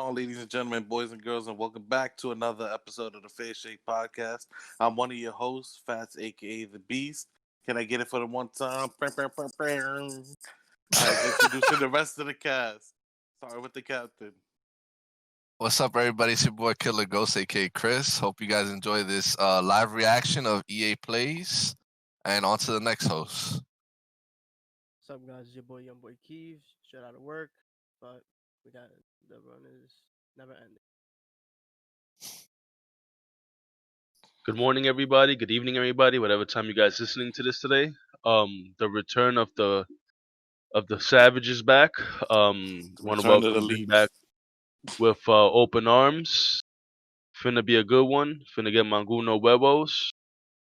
on, ladies and gentlemen, boys and girls, and welcome back to another episode of the Fair Shake Podcast. I'm one of your hosts, Fats, aka The Beast. Can I get it for the one time? All right, introducing the rest of the cast. Sorry with the captain. What's up, everybody? It's your boy Killer Ghost, aka Chris. Hope you guys enjoy this live reaction of EA Plays. And on to the next host. What's up, guys? It's your boy, Young Boy Keeves. Straight out of work, but we got the run is never ending. Good morning, everybody. Good evening, everybody. Whatever time you guys listening to this today. The return of the Savage is back. Want to Return to the welcome him league. back with open arms. Finna be a good one. Finna get Manguno huevos.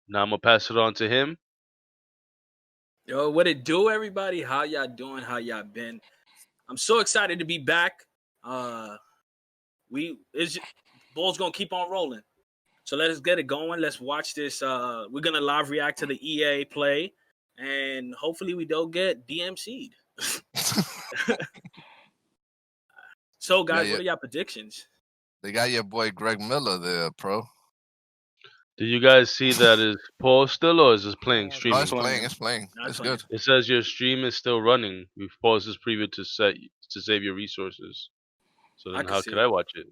Now I'm gonna pass it on to him. Yo, what it do, everybody? How y'all doing? How y'all been? I'm so excited to be back. Ball's gonna keep on rolling. So let's get it going. Let's watch this. We're gonna live react to the EA play, and hopefully we don't get DMC'd. So, guys, what are y'all predictions? They got your boy Greg Miller there, pro. Did you guys see that is Paul still or is this playing Oh, streaming? It's playing. No, It's it's playing. good. It says your stream is still running. We've paused this preview to save your resources. So I then can how see could it. I watch it?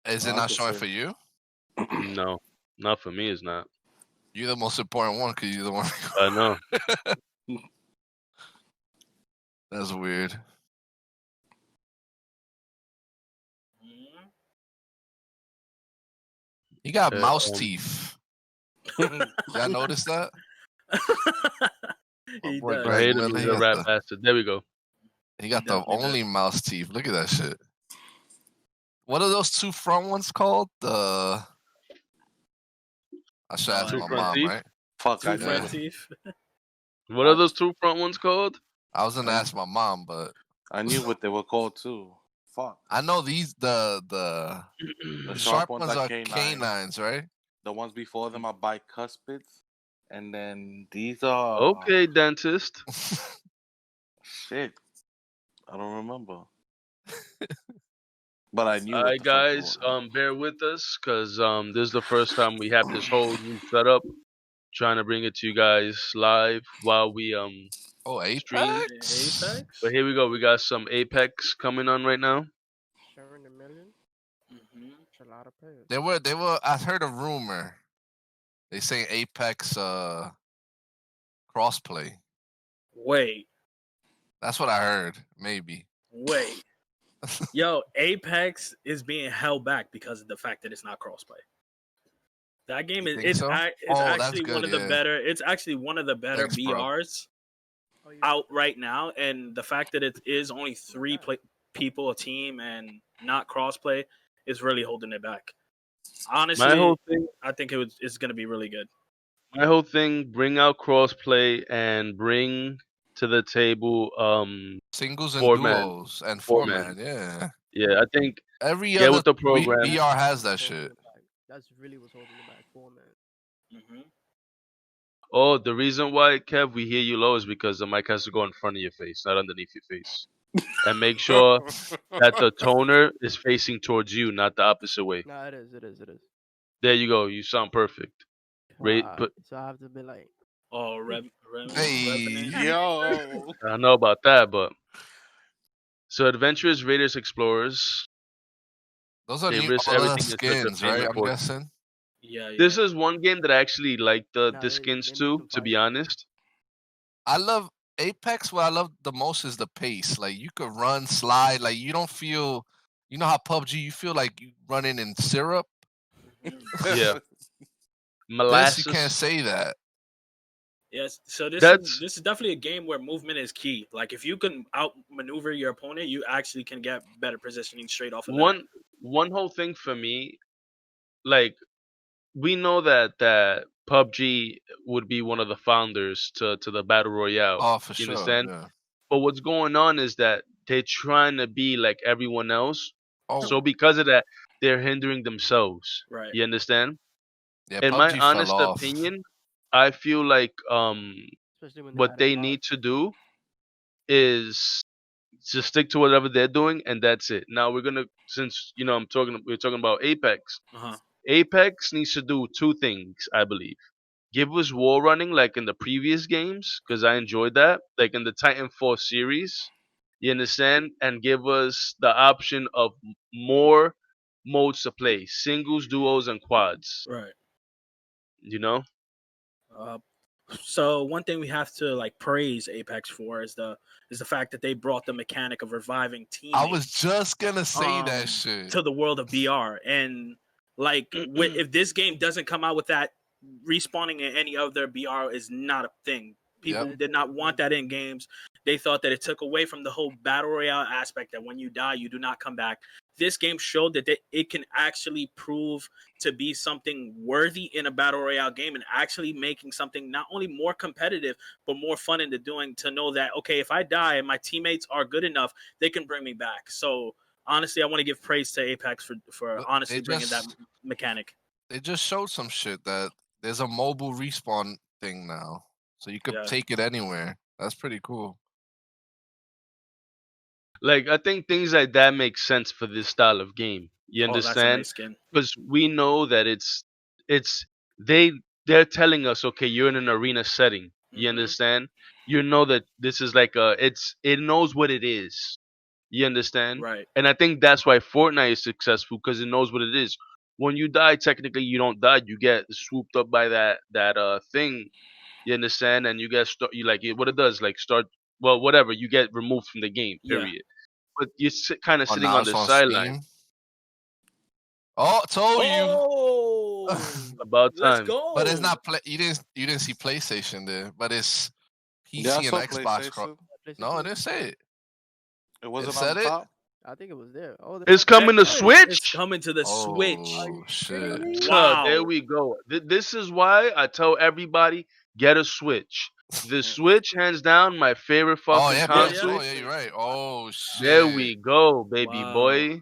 Is it I not can showing see. for you? No, not for me. It's not. You're the most important one because you're the one. I know. That's weird. He got mouse teeth. Y'all notice that? He boy does. I Greg hate him. Miller, He's he a got rat the- bastard. There we go. He got the definitely only mouse teeth. Look at that shit. What are those two front ones called? I should ask Two my front mom, teeth? right? Fuck, I Two know. front teeth. What are those two front ones called? I was gonna ask my mom, but I knew what they were called too. Fuck. I know these the The sharp ones are are canines. canines, right? The ones before them are bicuspids. And then these are... Okay, dentist. Shit. I don't remember. But I knew All what right, the fuck they guys. were. Bear with us, cause this is the first time we have this whole new setup. Trying to bring it to you guys live while we Oh, stream. Apex. Apex. But here we go. We got some Apex coming on right now. Sharing a million. Mm-hmm. It's a lot of players. They were. I heard a rumor. They say Apex crossplay. Wait. That's what I heard. Maybe. Yo, Apex is being held back because of the fact that it's not crossplay. That game You is think so? it's Oh, that's actually one good, of the yeah. better. It's actually one of the better Thanks, bro. BRs Oh, you out right now, and the fact that it is only three bad. people a team and not crossplay is really holding it back. My Honestly, whole thing. I think it's going to be really good. My whole thing. Bring out crossplay and bring to the table Singles and Four-man. duos and Four-man. four-man. Yeah. Yeah, I think Every get other with the program. VR has that holding shit. it back. That's really what's holding it back for, man. Mm-hmm. Oh, the reason why, Kev, we hear you low is because the mic has to go in front of your face, not underneath your face. And make sure that the toner is facing towards you, not the opposite way. No, it is. There you go. You sound perfect. But So I have to be like, Oh, Hey. Yo. I don't know about that, but so adventurous raiders explorers. Those are They new risk all the everything in search of skins, fame right? and I'm fortune. guessing. yeah. This is one game that I actually like the they skins make to them be fire. honest. I love Apex. What I love the most is the pace. Like you could run, slide. Like you don't feel. You know how PUBG, you feel like you running in syrup. Yeah. This Molasses. you can't say that. Yes, so this That's- is definitely a game where movement is key. Like if you can outmaneuver your opponent, you actually can get better positioning straight off of that. One whole thing for me, like we know that PUBG would be one of the founders to the battle royale. Oh, for You sure. understand? Yeah. But what's going on is that they're trying to be like everyone else. Oh, So because of that, they're hindering themselves. Right. You understand? yeah. In PUBG my fell honest off. opinion, I feel like Especially when what added they mods. need to do is just stick to whatever they're doing, and that's it. Now since we're talking about Apex. Uh-huh. Apex needs to do two things, I believe. Give us wall running like in the previous games, because I enjoyed that, like in the Titanfall series. You understand? And give us the option of more modes to play: singles, duos, and quads. Right. You know? Uh, so one thing we have to like praise Apex for is the fact that they brought the mechanic of reviving I was teammates just gonna say that um shit. to the world of BR. And like if this game doesn't come out with that, respawning in any other BR is not a thing. People Yep. did not want that in games. They thought that it took away from the whole battle royale aspect, that when you die you do not come back. This game showed that it can actually prove to be something worthy in a battle royale game, and actually making something not only more competitive but more fun into doing, to know that okay, if I die and my teammates are good enough, they can bring me back. So honestly, I want to give praise to Apex for But honestly bringing that mechanic. they just showed some shit that there's a mobile respawn thing now, so you could Yeah. take it anywhere. That's pretty cool. Like, I think things like that make sense for this style of game. You Oh, that's a understand? nice skin. Because we know that it's they they're telling us, okay, you're in an arena setting. You Mhm. understand? You know that this is like it knows what it is. You understand? Right. And I think that's why Fortnite is successful, because it knows what it is. When you die, technically you don't die. You get swooped up by that thing. You understand? And you get you like what it does, like start, well, whatever. You get removed from the game. Yeah. Period. But you're kind of Oh, sitting now on it's the on sideline. Steam. Oh, told you. Oh, About let's time. go. But it's not play. You didn't see PlayStation there, but it's Yeah, I PC and saw Xbox. PlayStation. No, it didn't say it. It It wasn't on said the it. top. I think it was there. Oh, It's coming to Switch. It's coming to the Switch. Oh shit! Wow. There we go. This is why I tell everybody, get a Switch. The Mm. Switch, hands down, my favorite Oh fucking yeah, Yeah, PS. yeah. Oh console. yeah, you're right. Oh There shit! we go, baby Wow. boy.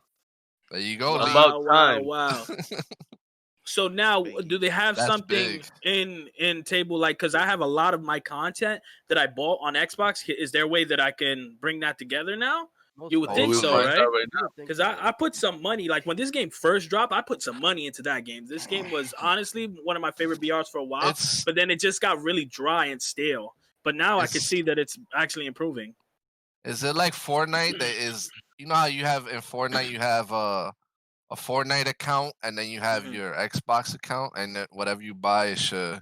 There you go, Lee. About Wow, wow, time. wow. So now, do they have That's something big. in table, like, because I have a lot of my content that I bought on Xbox. Is there a way that I can bring that together now? You would Oh, think We'll so, Hopefully. find right? out right You would think Because so. I put some money, like when this game first dropped, I put some money into that game. This game was honestly one of my favorite BRs for a while, It's but then it just got really dry and stale. But now I can it's see that it's actually improving. is it like Fortnite that is? You know how you have in Fortnite you have a Fortnite account and then you have Mhm. your Xbox account and then whatever you buy it should.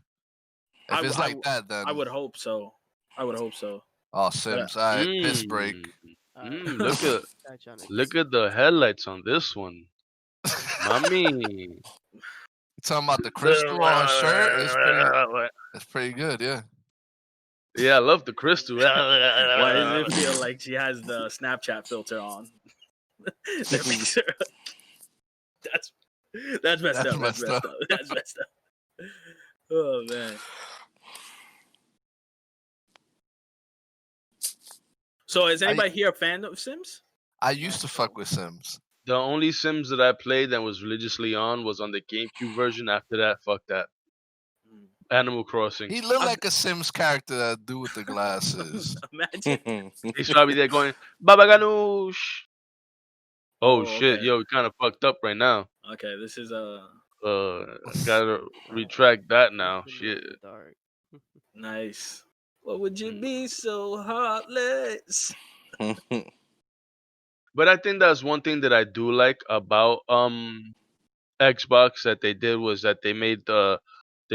I, If it's I, like that, I then would hope so. I would hope so. oh But Sims. All right, piss break. Mm, Alright. look at Got y'all niggas. look at the headlights on this one, mommy. Talking about the crystal on shirt, it's pretty good, yeah. Yeah, I love the crystal. why does it feel like she has the Snapchat filter on? That makes her. That's that's messed That's up. That's messed messed up. up. That's messed up. Oh man. So is anybody here a fan of Sims? I used to fuck with Sims. The only Sims that I played that was religiously on was on the GameCube version. After that, fuck that. Animal Crossing. He looked like a Sims character, that dude with the glasses. Imagine. He's probably there going, Baba Ganoush. Oh shit, Okay. yo, we kind of fucked up right now. Okay. This is Gotta retract that now. It's in Shit. the dark. nice. What would you Mm. be so heartless? But I think that's one thing that I do like about Xbox that they did, was that they made the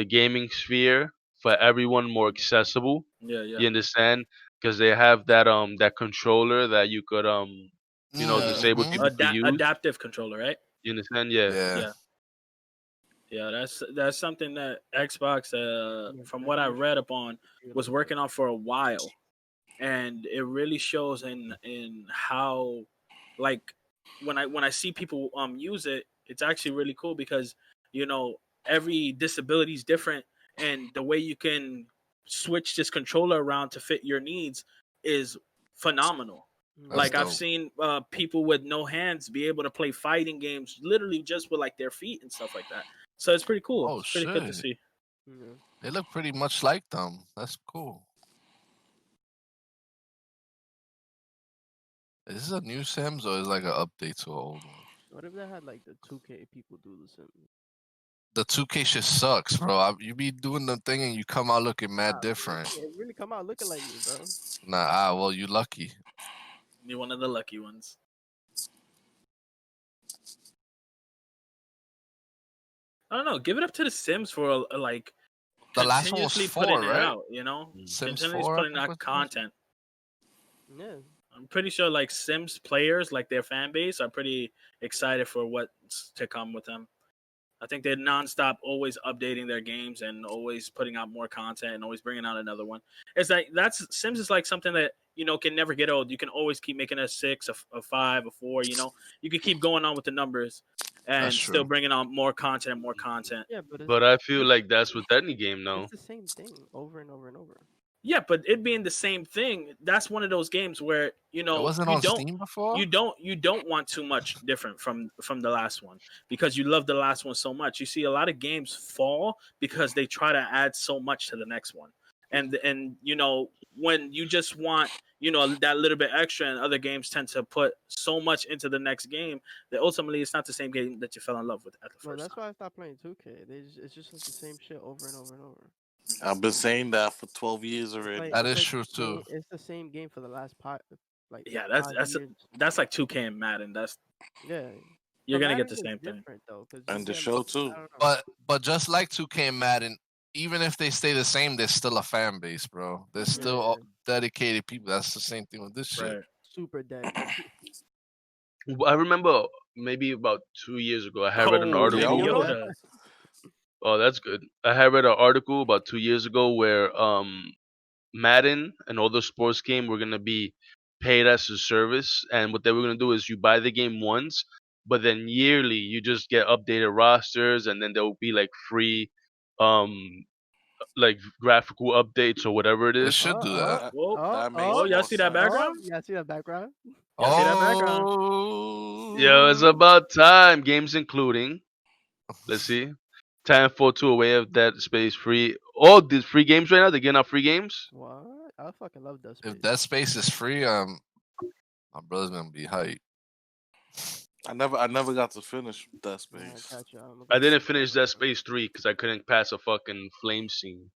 gaming sphere for everyone more accessible. Yeah, yeah. You understand? Because they have that controller that you could disable Mhm. people to use. Adaptive controller, right? You understand? Yeah. Yeah. Yeah. Yeah, that's something that Xbox, Yeah, from I what I think read upon, it's was working on for a while, and it really shows in how, like, when I see people use it, it's actually really cool because you know every disability is different, and the way you can switch this controller around to fit your needs is phenomenal. That's Like I've dope. seen people with no hands be able to play fighting games literally just with like their feet and stuff like that. So it's pretty cool. Oh It's pretty good to shit. see. Yeah. They look pretty much like them. That's cool. Is this a new Sims or is it like an update to an old one? What if they had like the 2K people do the Sims? The 2K shit sucks, bro. You be doing the thing and you come out looking mad different. It really come out looking like me, bro. Nah, well, you lucky. You're one of the lucky ones. I don't know. Give it up to the Sims for like The last one was continuously 4, putting it right? out. You know, Sims continuously 4, I putting think out was the first content. Yeah. I'm pretty sure like Sims players, like their fan base, are pretty excited for what's to come with them. I think they're nonstop, always updating their games and always putting out more content and always bringing out another one. It's like that's Sims is like something that can never get old. You can always keep making a 6, a 5, a 4. You can keep going on with the numbers That's and still true. bringing on more content and more content. Yeah, but But I feel like that's with any game now. it's the same thing over and over and over. Yeah, but it being the same thing, that's one of those games where It wasn't on Steam before? you don't want too much different from the last one because you love the last one so much. You see a lot of games fall because they try to add so much to the next one, and when you just want that little bit extra, and other games tend to put so much into the next game that ultimately it's not the same game that you fell in love with at the Well, first that's time. why I stopped playing 2K. It's just like the same shit over and over and over. I've been saying that for 12 years It's already. like That it's is like true, the same, too. it's the same game for the last like Yeah, 5 years. that's like 2K and Madden. Yeah. You're But gonna get Madden the is same thing. different though, because And the show, too. I don't know. But just like 2K and Madden, even if they stay the same, there's still a fan base, bro. There's still Yeah. dedicated people. That's the same thing with this shit. Right. Super daddy. I remember maybe about 2 years ago, I had read an Oh, Baby article. Yoda? Yoda. Oh, that's good. I had read an article about 2 years ago where Madden and all the sports game were gonna be paid as a service, and what they were gonna do is you buy the game once, but then yearly you just get updated rosters, and then there will be like free, um, like graphical updates or whatever it They is. should do that. Whoa. That makes Y'all more see that sense. background? Yeah, see that background? Y'all see that background? Yeah, it's Oh. about time. Games including. Let's see. Titanfall 2 Away of Dead Space free. Oh, these free games right now? They're getting out free games? What? I fucking love Dead Space. If that space is free, my brother's gonna be hyped. I never got to finish that Nah, space. I got you. I'm I gonna didn't go finish back. Dead Space 3 because I couldn't pass a fucking flame scene.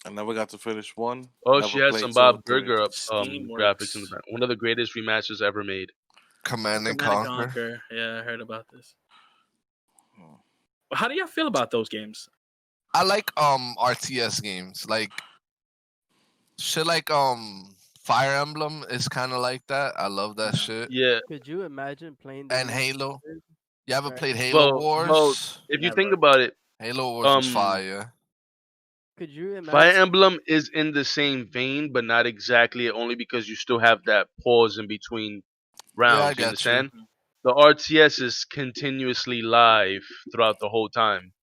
I never got to finish one. Oh, Never she has played some 2 or Bob 3. Burger up graphics in the Steamworks. back. One of the greatest remasters ever made. Command and Command and Conquer. Conquer. Yeah, I heard about this. Hmm. How do y'all feel about those games? I like RTS games. Like shit like Fire Emblem is kinda like that. I love that shit. Yeah. Could you imagine playing the And Halo. remastered? You ever Right. played Halo Well, Wars? if you Never. think about it, Halo Wars was um, fire. Could you imagine? Fire Emblem is in the same vein, but not exactly, only because you still have that pause in between Yeah, I rounds. You got you. understand? The RTS is continuously live throughout the whole time.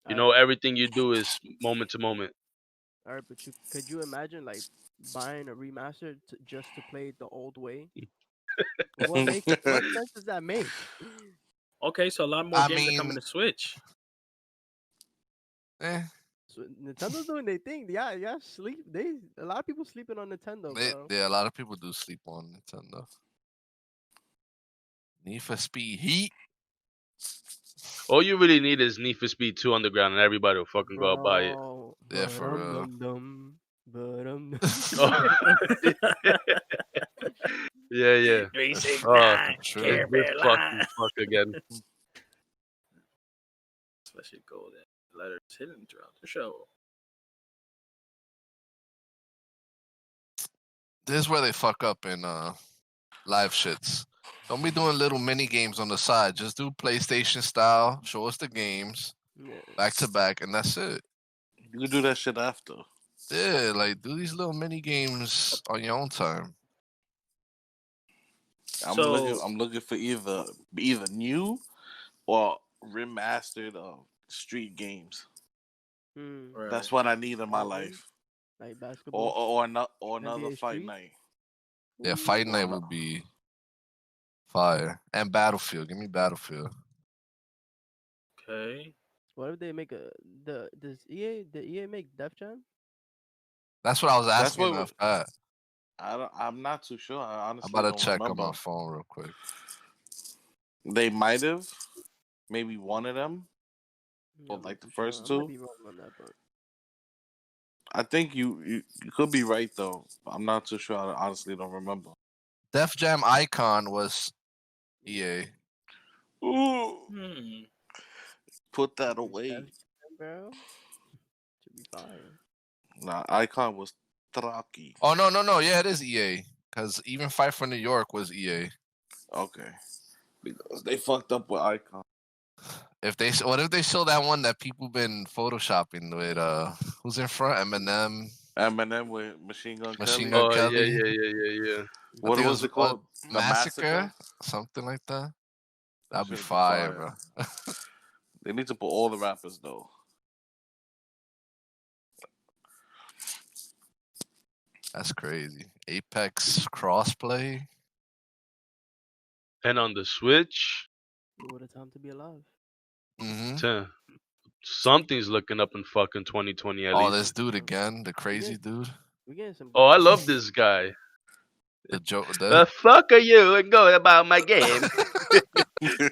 You know, Alright, everything you do is moment to moment. alright, but could you imagine like buying a remaster just to play it the old way? What sense does that make? Okay, so a lot more I games are coming mean, to Switch. So Nintendo's doing their thing. Yeah, sleep. A lot of people sleeping on Nintendo, bro. a lot of people do sleep on Nintendo. Need for Speed Heat. All you really need is Need for Speed 2 Underground, and everybody will fucking go out buy it. Bro, Yeah, for real. ba-dum-dum-dum, ba-dum-dum. Yeah. 369, true. Care This Bear fucking Line. fuck again. Special golden letters hidden throughout the show. This is where they fuck up in live shits. Don't be doing little mini games on the side. Just do PlayStation style. Show us the games Yeah. back to back, and that's it. You can do that shit after. Yeah, like do these little mini games on your own time. I'm So- looking for either new or remastered street games. Hmm. That's what I need in my Mhm. life. Like basketball. Or another NBA fight Street? night. Yeah, Fight Ooh, Night I'm will not- be fire. And Battlefield. Give me Battlefield. Okay. What if they make does EA make Def Jam? That's what I was That's asking what- of that. I'm not too sure. I I'm honestly about to don't check on remember. my phone real quick. They might have, maybe one of them, Yeah, or I'm like not the too sure. first I might two. be wrong on that, but I think you could be right though. I'm not too sure. I honestly don't remember. Def Jam Icon was EA. Ooh, Hmm. put that Def away. Jam, bro, should be fire. Nah, Icon was Traki. Oh no. Yeah, it is EA. Because even Fight for New York was EA. Okay, because they fucked up with Icon. What if they show that one that people been photoshopping with who's in front? Eminem, Eminem with Machine Gun Machine Kelly. Gun Oh yeah, Kelly. yeah, yeah, yeah, yeah. I What think it was was it called? The Massacre, Massacre. something like that. That That'd be should be fire, fire. bro. They need to put all the rappers though. That's crazy. Apex crossplay. And on the Switch, What a time to be alive. Mm-hmm. tch, something's looking up in fucking 2020 at Oh, this least. dude again, the We crazy get dude. we getting some Oh, good I games. love this guy. The joke. The fuck are you and go about my game?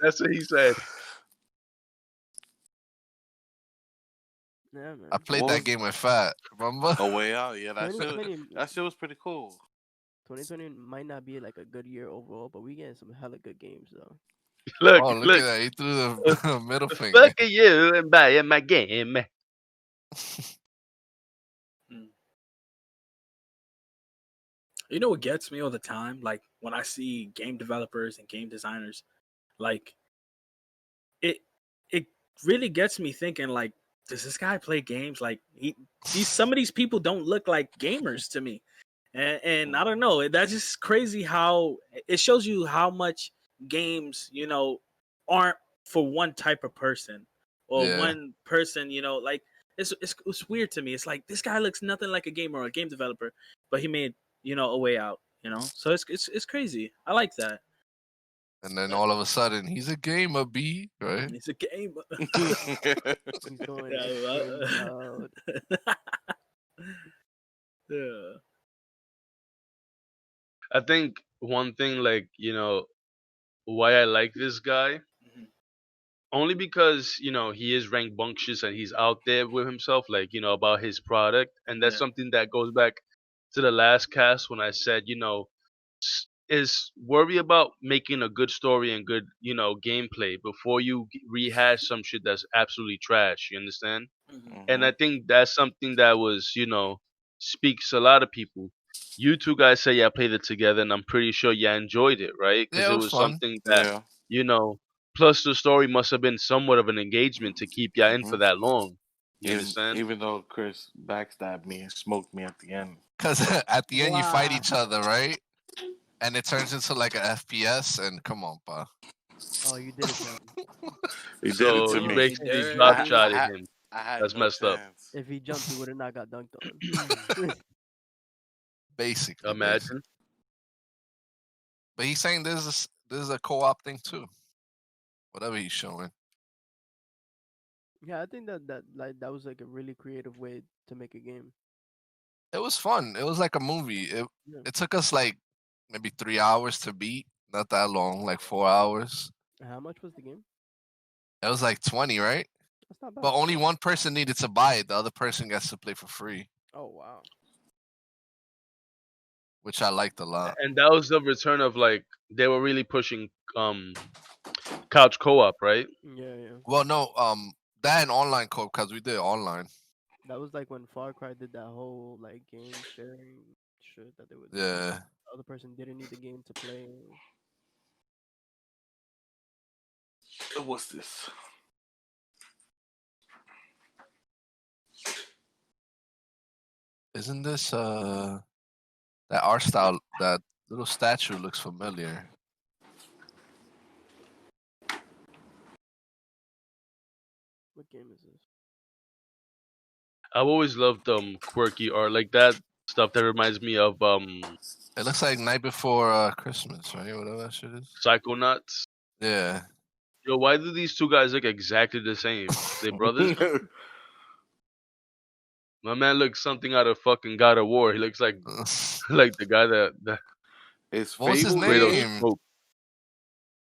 That's what he said. Yeah, I man. played What that was game with Fat. Remember? A Way Out? Yeah, 2020, that shit was pretty cool. 2020 might not be like a good year overall, but we getting some hella good games though. Look, Oh, look at look. that. He threw Uh, the middle The finger. fuck are you and buying my game? You know what gets me all the time? Like when I see game developers and game designers, like it it really gets me thinking like, does this guy play games? Like some of these people don't look like gamers to me. And I don't know, that's just crazy how it shows you how much games, aren't for one type of person or Yeah. one person, like it's weird to me. It's like this guy looks nothing like a gamer or a game developer, but he made, a way out. So it's crazy. I like that. And then all of a sudden, he's a gamer, B, right? It's a game. He's going Yeah, game mode. yeah. I think one thing, like, why I like this guy, Mhm. only because, he is rambunctious and he's out there with himself, like, about his product. And that's Yeah. something that goes back to the last cast when I said, is worry about making a good story and good, gameplay before you rehash some shit that's absolutely trash. You understand? Mhm. And I think that's something that was, speaks a lot of people. You two guys say y'all played it together, and I'm pretty sure y'all enjoyed it, right? Because Yeah, it it was was fun. something that, Yeah. you know, plus the story must have been somewhat of an engagement to keep y'all in for Mhm. that long. You Even understand? even though Chris backstabbed me and smoked me at the end. Because at the end, you fight Wow. each other, right? And it turns into like an FPS. And come on, pa. Oh, you did it to him. He did it So to you Oh, me. if basically he Darry. drop jumped, I shotted had him. I had That's no messed up. chance. if he jumped, he would have not got dunked on. Basically. Imagine. But he's saying this is a co-op thing too. Whatever he's showing. Yeah, I think that was like a really creative way to make a game. It was fun. It was like a movie. Yeah. It took us like maybe 3 hours to beat. Not that long, like 4 hours. How much was the game? It was like 20, right? That's not bad. But only one person needed to buy it. The other person gets to play for free, Oh wow. which I liked a lot. And that was the return of, like, they were really pushing couch co-op, right? Yeah, yeah. Well, no, that and online co-op because we did online. That was like when Far Cry did that whole like game sharing shit that they would. Yeah. The other person didn't need the game to play. What's this? Isn't this that art style, that little statue looks familiar? What game is this? I've always loved quirky art like that, stuff that reminds me of It looks like Night Before Christmas, right? Whatever that shit is. Psychonauts. Yeah. Yo, why do these two guys look exactly the same? They brothers? My man looks something out of fucking God of War. He looks like what the guy that Is was his Fable Kratos there? name? spoke.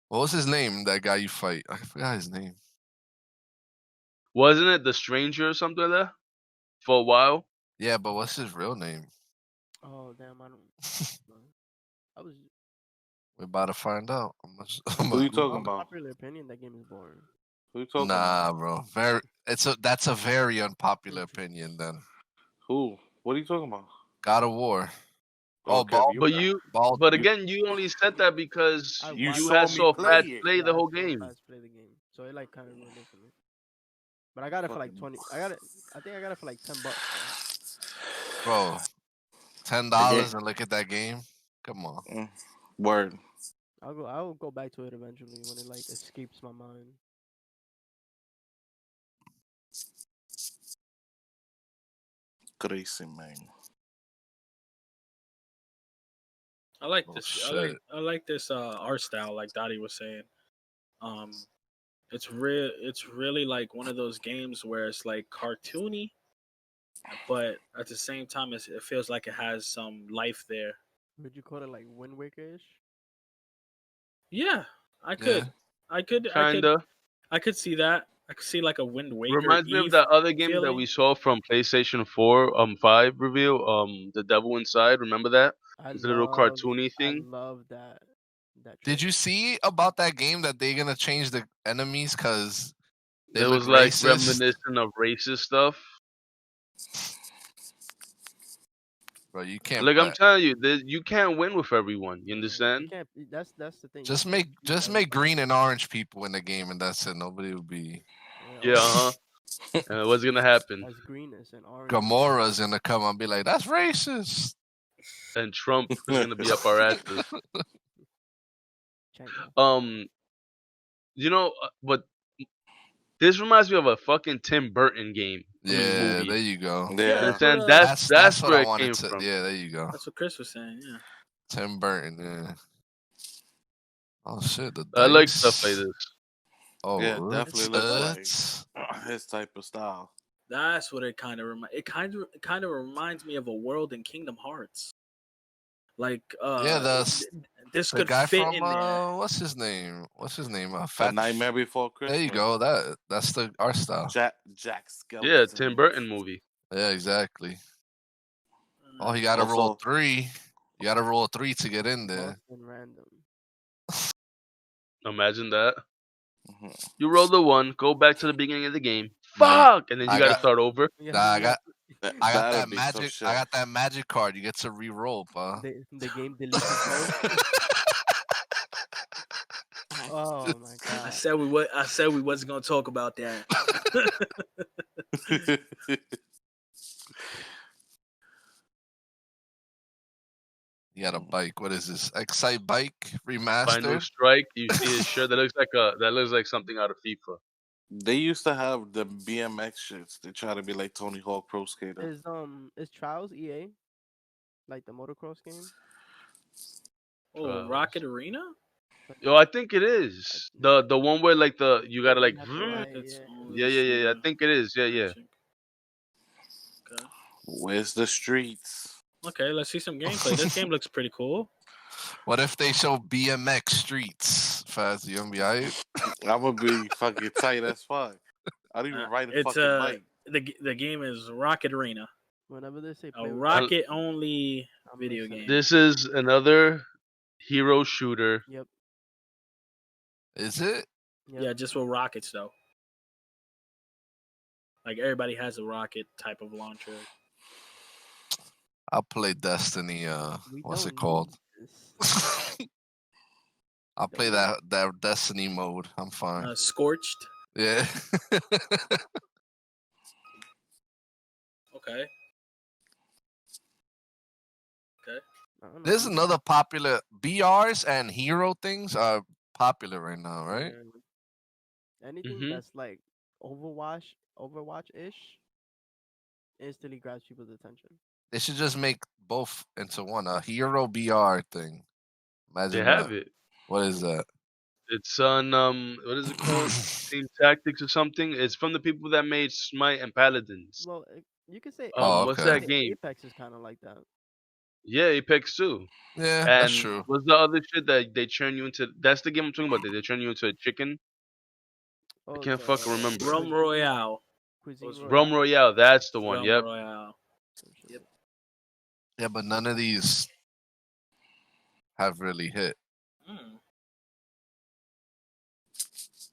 What was his name? That guy you fight? I forgot his name. Wasn't it the Stranger or something like that? For a while. Yeah, but what's his real name? Oh damn, I don't. I was. We're about to find out. Who you My talking about? unpopular opinion. That game is boring. Who you talking Nah, about? bro. That's a very unpopular opinion. Then Who? What are you talking about? God of War. Oh, Oh, Kev, you But you again, you only said that because I you you watched. saw had me saw play Fats it. play Yeah, the I whole saw game. Fast play the game, so it like kind of ruined it for me. But I got it for like Fucking 20. I got it. I think I got it for like $10. bro. $10 the game. and look at that game. Come on. Word. I'll go back to it eventually when it like escapes my mind. Crazy, man. I like Oh this. shit. I like this art style, like Dottie was saying. Um, it's real. It's really like one of those games where it's like cartoony, but at the same time, it feels like it has some life there. Would you call it like Wind Waker-ish? Yeah, I Yeah. could, I could, I could, Kinda. I could see that. I could see like a Wind Waker Reminds me of Eve that other game that we feeling. saw from PlayStation 4 5 reveal, The Devil Inside, remember that? The little cartoony I thing. love that Did trailer. you see about that game that they're gonna change the enemies because they It look was like racist? reminiscent of racist stuff. Bro, you can't Like I'm play. telling you, you can't win with everyone. You You understand? can't. That's the thing. You Just can't make beat everybody. green and orange people in the game and that's it. Nobody will be Yeah, Yeah, And what's gonna happen? that's greenness and orange. Gamora's gonna come and be like, that's racist. And Trump is gonna be up our asses. China. You know, but this reminds me of a fucking Tim Burton game. I mean, Yeah, movie. there you go. Yeah, Yeah. that's what. Understand? That's That's what where I it wanted came to. from. Yeah, there you go. That's what Chris was saying. Yeah. Tim Burton. Yeah. Oh shit, the I like stuff like dice. this. Oh, Yeah, it definitely looks it's- like his type of style. That's what it kind of It kind of reminds me of a world in Kingdom Hearts. Like yeah, this the could guy fit from in there. what's his name? What's his name? A Fat. Nightmare Before Christmas. There you go. That's the art style. Jack Skellington. Yeah, Tim Burton movie. Yeah, exactly. Oh, you gotta Also- roll 3. You gotta roll 3 to get in there. Lost and random. Imagine that. Mhm. You roll the 1, go back to the beginning of the game. Nah, Fuck, and then I you gotta got- start over. Yeah, Nah, I yeah, got That'd that be some magic. shit. I got that magic card. You get to re-roll, pa. the game deletes itself. Oh my I god. said we wasn't gonna talk about that. You got a bike. What is this? Excite Bike Final remastered. Strike. You see his shirt that looks like something out of FIFA. They used to have the BMX shits. They try to be like Tony Hawk Pro Skater. Is Trials EA? Like the motocross game? Oh, Rocket Arena. Yo, I think it is the one where like you gotta like. That's right, It's yeah. only Yeah. I think it is. Yeah. Okay. Where's the streets? Okay, let's see some gameplay. This game looks pretty cool. What if they show BMX streets? Fast, you gonna be alright? I'm gonna be fucking tight as fuck. I don't even ride a It's fucking bike. the game is Rocket Arena, Whenever they say a play with rocket only I'm video listening. game. This is another hero shooter. Yep. Is it? Yep. Yeah, just with rockets though. Like everybody has a rocket type of launcher. I'll play Destiny. We What's don't it called? need this. I'll play that Destiny mode. I'm fine. Scorched. Yeah. Okay. I don't know. There's another popular BRs and hero things are popular right now, right? Yeah. Anything Mhm. that's like Overwatch ish, instantly grabs people's attention. They should just make both into one. A hero BR thing. Imagine They have that. it. What is that? It's on what is it called? Team Tactics or something. It's from the people that made Smite and Paladins. Well, You could say Oh, What's you could okay. that say game? Apex is kind of like that. Yeah, Apex too. Yeah, that's And true. what's the other shit that they turn you into? That's the game I'm talking about. They turn you into a chicken. I Oh, can't fucking the remember. Rum Royale. Cuisine Rum Royale. Royale. That's the one. Rum Yep. Royale. Some shit Yep. like Yeah, but none of these have really hit. Mm.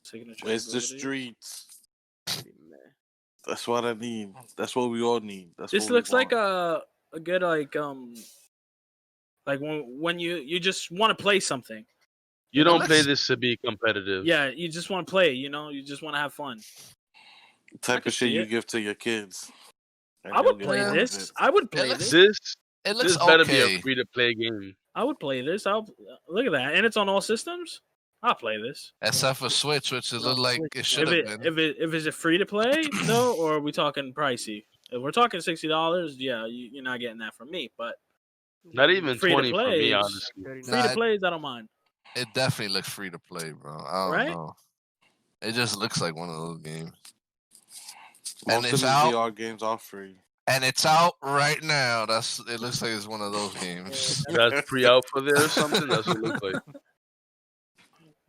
Signature Where's the ability. streets? pretty meh. That's what I need. That's what we all need. That's This what we looks like want. a good like when you just want to play something. You You don't know? play Let's- this to be competitive. Yeah, you just want to play. You know, you just want to have fun. I Type could of shit see you it. give to your kids. And I they'll would get play Yeah. bored of this. it. I would It play looks, this. it looks This better be a okay. free to play game. I would play this. I'll look at that, and it's on all systems. I'll play this. Except for Switch, which it No, looked like Switch, it no. should have been. If it's a free to play though, or are we talking pricey? If we're talking $60, yeah, you're not getting that from me. But Not even free to 20 for me, plays, honestly. 39. free to Nah, plays, I don't mind. it definitely looks free to play, bro. I don't Right? know. It just looks like one of those games. Most And of it's these out. VR games are free. And it's out right now. It looks like it's one of those games. That's pre-alpha there or something. That's what it looks like.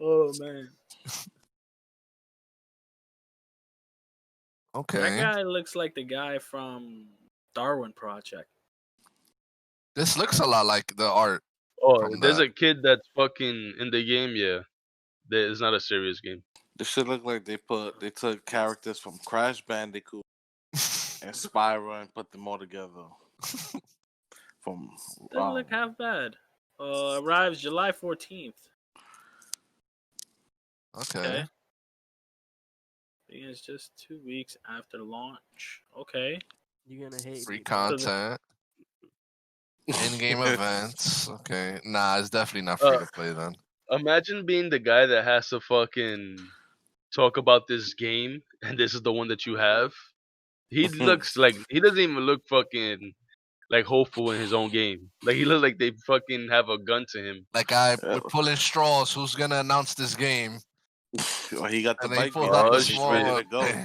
Oh man, that Okay. guy looks like the guy from Darwin Project. This looks a lot like the art Oh, from there's that. a kid that's fucking in the game. Yeah, it's not a serious game. This shit look like they took characters from Crash Bandicoot and Spyro and put them all together. From Doesn't look half bad. Arrives July 14th. Okay. Okay. Begins just 2 weeks after launch. Okay. You're gonna hate Free people. content. In-game events. Okay. Nah, it's definitely not Uh, free to play then. Imagine being the guy that has to fucking talk about this game, and this is the one that you have. He looks like he doesn't even look fucking like hopeful in his own game. Like he looks like they fucking have a gun to him. Like we're pulling straws. Who's gonna announce this game? Well, he got the And they bike pulled behind out the him. He's small ready one. to go.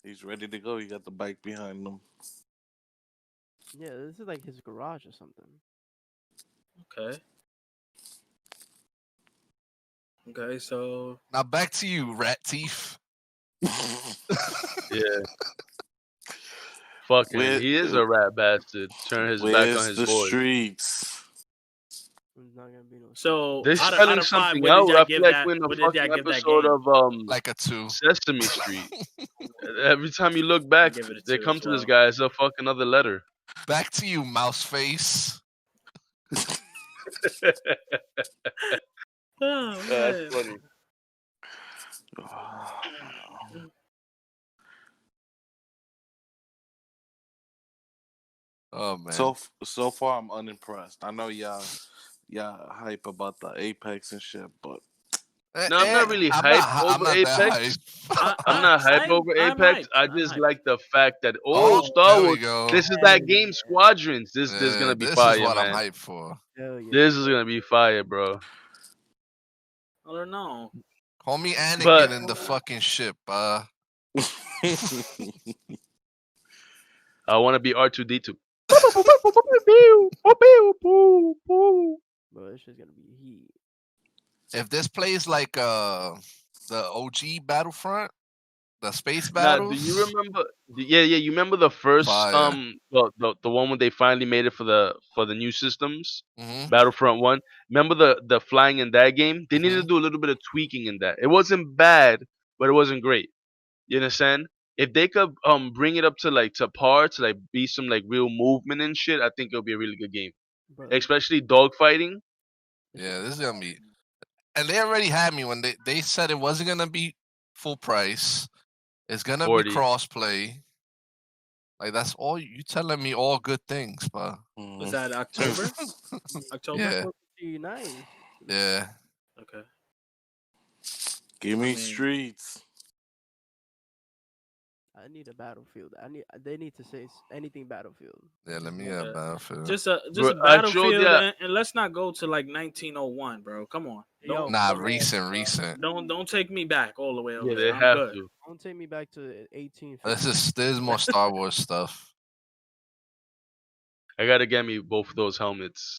He's ready to go. He got the bike behind him. Yeah, this is like his garage or something. Okay. Okay, so Now back to you, Rat Teeth. Yeah, fucking. Where- He is a rat bastard. Turn his back Where's on his the boy. streets? There's not gonna be no. They're out spelling of five, something what out. did I y'all feel give like that? we're in a What did y'all fucking give that episode game? of Like a 2. Sesame Street. Every time you look back, give it a they 2 come as to this well. guy as a fucking other letter. Back to you, Mouse Face. Oh, That's man. funny. Oh man. So far, I'm unimpressed. I know y'all hype about the Apex and shit, but No, I'm not really hyped over I'm not that Apex. hype. I'm not hyped over I'm Apex. hyped. I I'm just hyped. like the fact that Oh, Star there Wars. we go. This is Hell that game yeah. Squadrons. This is Yeah, gonna be this fire, is what man. I'm hyped for. Hell yeah. This is gonna be fire, bro. I don't know. Call me Anakin But- in the fucking ship. I want to be R2D2. Bro, this shit's gonna be heat. If this plays like the OG Battlefront, the space Now, battles. do you remember? Yeah, you remember the first Fire. the one when they finally made it for the new systems, Mhm. Battlefront 1. Remember the flying in that game? They needed to do a little bit of tweaking in that. It wasn't bad, but it wasn't great. You understand? If they could bring it up to par to like be some like real movement and shit, I think it'll be a really good game. Bro, Especially dogfighting. Yeah, this is gonna be. And they already had me when they said it wasn't gonna be full price. It's gonna 40. be crossplay. Like that's all you telling me all good things, but Was that October? October? yeah, nice. yeah. Okay. Give me I mean- streets. I need a Battlefield. They need to say anything Battlefield. Yeah, let Just me one. get Yeah. Battlefield. Just Bro, a I showed Battlefield, ya. and let's not go to like 1901, bro. Come on, Yo, Nah, fuck that, recent, bro. recent. don't take me back all the way over Yeah, there. they I'm have good. to. Don't take me back to This 1850. is there's more Star Wars stuff. I gotta get me both of those helmets.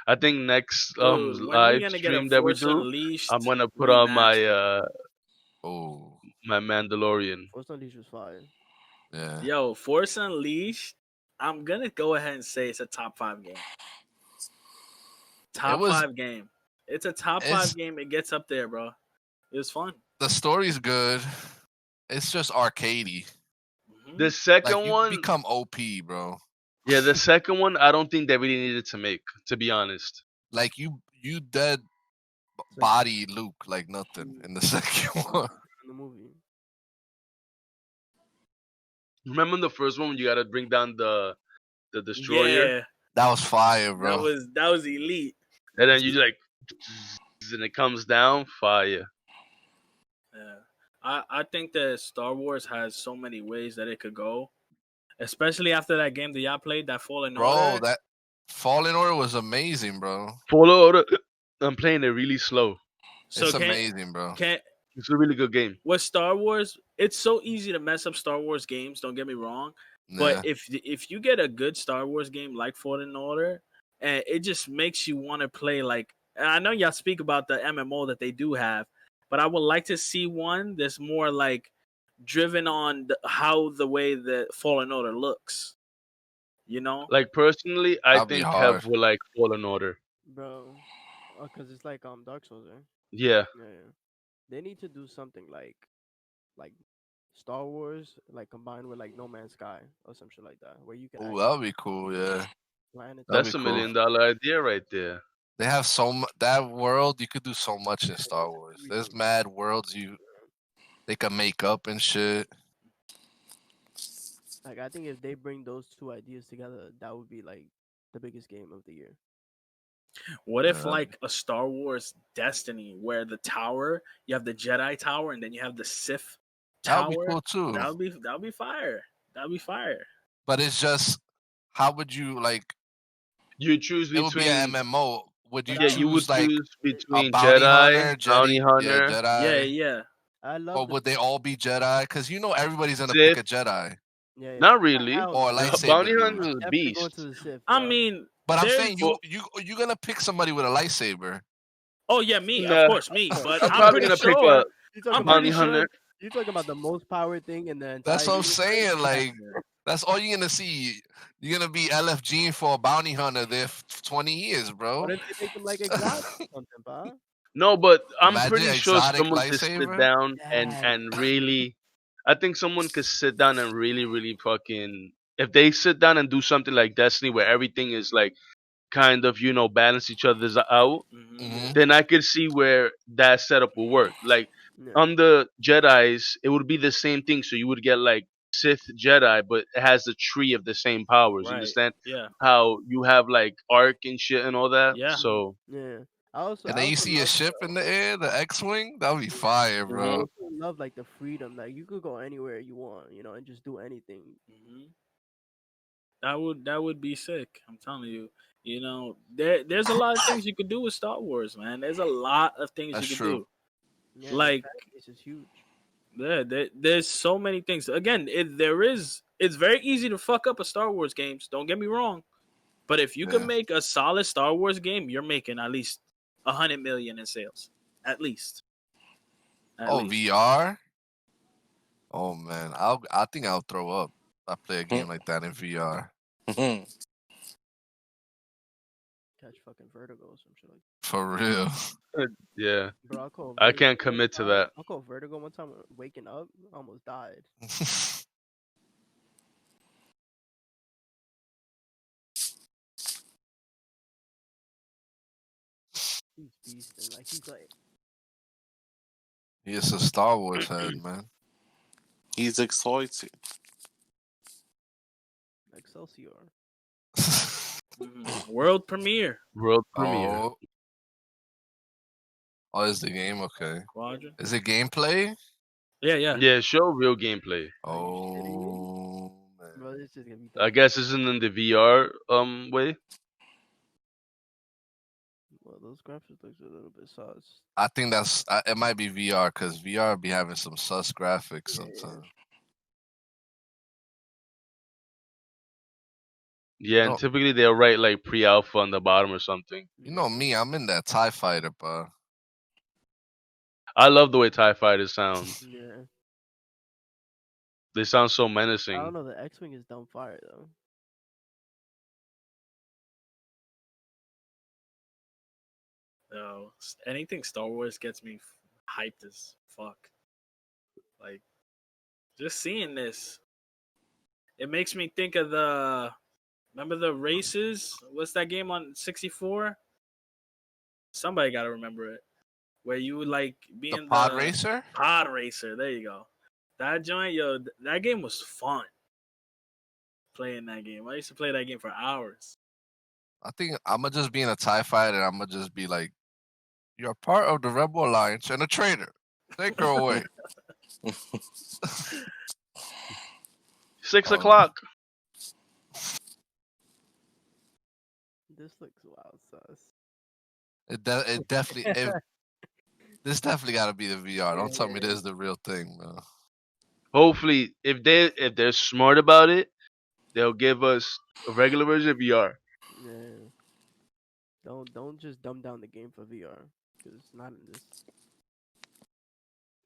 I think next Dude, when are we live gonna get a stream that we Force do, I'm Unleashed gonna put on remaster? Oh, my Mandalorian. Force Unleashed was fire. yeah. Yo, Force Unleashed. I'm gonna go ahead and say it's a top 5 game. It Top was 5 game. It's a top 5 it's game. It gets up there, bro. It was fun. the story's good. It's just arcadey. Hmm. The Like second you one, become OP, bro. yeah, the second one, I don't think they really needed to make, to be honest. Like you dead It's like body Luke like nothing in the second one. in the movie. Remember in the first one when you gotta bring down the destroyer, Yeah, That was fire, bro. that was elite. and then you like, and it comes down, fire. Yeah. I think that Star Wars has so many ways that it could go, especially after that game that y'all played, that Fallen Bro, Order. that Fallen Order was amazing, bro. Follow order. I'm playing it really slow. So It's amazing, bro. can It's a really good game. with Star Wars, it's so easy to mess up Star Wars games. Don't get me wrong, but Yeah. if you get a good Star Wars game like Fallen Order, and it just makes you want to play. Like, and I know y'all speak about the MMO that they do have, but I would like to see one that's more like driven on how the way that Fallen Order looks. You know? Like personally, I That'll be think Kev hard. will like Fallen Order. Bro. Cause it's like Dark Souls, right? Yeah, Yeah. They need to do something like Star Wars, like combined with like No Man's Sky or some shit like that, where you can Ooh, actually that'll be cool, yeah. planet. That'd that's be a cool. $1 million idea right there. They have that world, you could do so much in Star Wars. There's Everything. mad worlds they can make up and shit. Like I think if they bring those two ideas together, that would be like the biggest game of the year. What Yeah, if like a Star Wars Destiny where the tower, you have the Jedi tower and then you have the Sith that would be tower? cool too. That would be fire. That would be fire. But it's just how would you like You choose it would be an between MMO. Would you But yeah, you would choose like choose a between bounty Jedi, hunter, Bounty Yeah, Hunter, yeah, Jedi? yeah. I love Or the would they all be Jedi? Because everybody's gonna pick Sith. a Jedi yeah. Not really. Hell or a no. lightsaber Bounty dude. Hunter is a Definitely going to beast. the Sith. I Bro. mean, But I'm there's saying you're gonna pick somebody with a lightsaber. oh yeah, me, of Nah, course, me. But I'm I'm probably pretty gonna pick sure. You a talking I'm about Bounty pretty Hunter. sure. you talking about the most power thing in the entire That's what I'm universe? saying. Like Yeah. that's all you're gonna see. You're gonna be LFG for a bounty hunter there for 20 years, bro. What if they make them like exotic or something, pa? No, but I'm Imagine pretty sure exotic someone could sit lightsaber. down Yes. and really. I think someone could sit down and really fucking. If they sit down and do something like Destiny, where everything is like kind of balance each other's out, Hmm. then I could see where that setup will work. Like Yeah. on the Jedi's, it would be the same thing. So you would get like Sith Jedi, but it has the tree of the same powers. You Right. understand Yeah. how you have like arc and shit and all that. Yeah. So Yeah. And I then you also see a love ship in the air, the X-wing. That would be fire, I bro. also love like the freedom. Like you could go anywhere you want, and just do anything. Hmm. That would be sick. I'm telling you. There's a lot of things you could do with Star Wars, man. There's a lot of things That's you could true. do. Yeah, Like, the fan base is huge. Yeah, there's so many things. Again, it's very easy to fuck up a Star Wars games. Don't get me wrong, but if you can Yeah. make a solid Star Wars game, you're making at least 100 million in sales, at least. At Oh, least. VR. Oh man, I think I'll throw up. I play a game like that in VR. Catch fucking vertigo or some shit like For real. yeah, that. Bro, I caught I vertigo can't one commit to time. that. I caught vertigo one time waking up. I almost died. He's beasting. Like he's like He is a Star Wars head, man. He's exploiting. Excelsior. World premiere. World premiere. Oh. Oh, is the game okay? Quadrant. Is it gameplay? Yeah. Yeah, show real gameplay. Are you kidding me? Oh man. Bro, this is gonna be I dumb. guess isn't in the VR way. Well, those graphics looks a little bit sus. I think that's it. Might be VR because VR be having some sus graphics Yeah, yeah. sometimes. Yeah, and No, typically they'll write like pre-alpha on the bottom or something. you know me. I'm in that Tie Fighter, bro. I love the way TIE fighters sound. Yeah. They sound so I don't menacing. know. The X-wing is dumb fire though. No, anything Star Wars gets me hyped as fuck. Like just seeing this, it makes me think of the. Remember the races? What's that game on 64? Somebody got to remember it. Where you would like be The in Pod the Racer. pod racer. There you go. That joint, yo, that game was fun. Playing that game, I used to play that game for hours. I think I'm gonna just be in a Tie Fighter. And I'm gonna just be like, "You're part of the Rebel Alliance and a traitor. Take her away." 6 Um, o'clock. This looks wild sus. it definitely this definitely got to be the VR. Yeah, Don't tell me yeah, this is the real thing, bro. Hopefully, if they're smart about it, they'll give us a regular version of VR. yeah. Don't just dumb down the game for VR because it's not in this.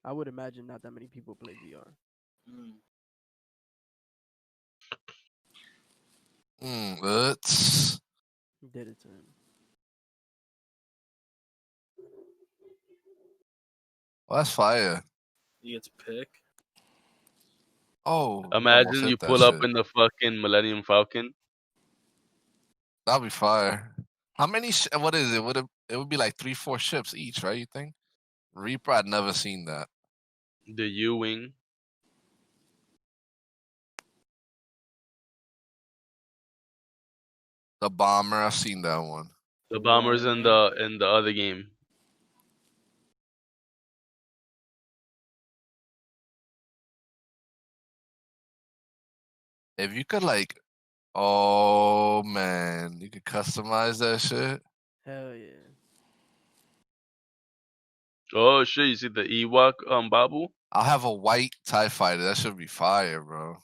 I would imagine not that many people play VR. Mm. It's Did it to him. well, that's fire. You get to pick. Oh, we almost Imagine you hit that pull up shit. in the fucking Millennium Falcon. That'll be fire. How many? What is it? It would be like 3, 4 ships each, right? You think? Reaper, I'd never seen that. The U-wing. The bomber, I've seen that one. The The bombers in Warhammer. the other game. If you could like, oh man, you could customize that shit. Hell yeah. Oh shit! You see the Ewok Babu? I'll have a white Tie Fighter. That should be fire, bro.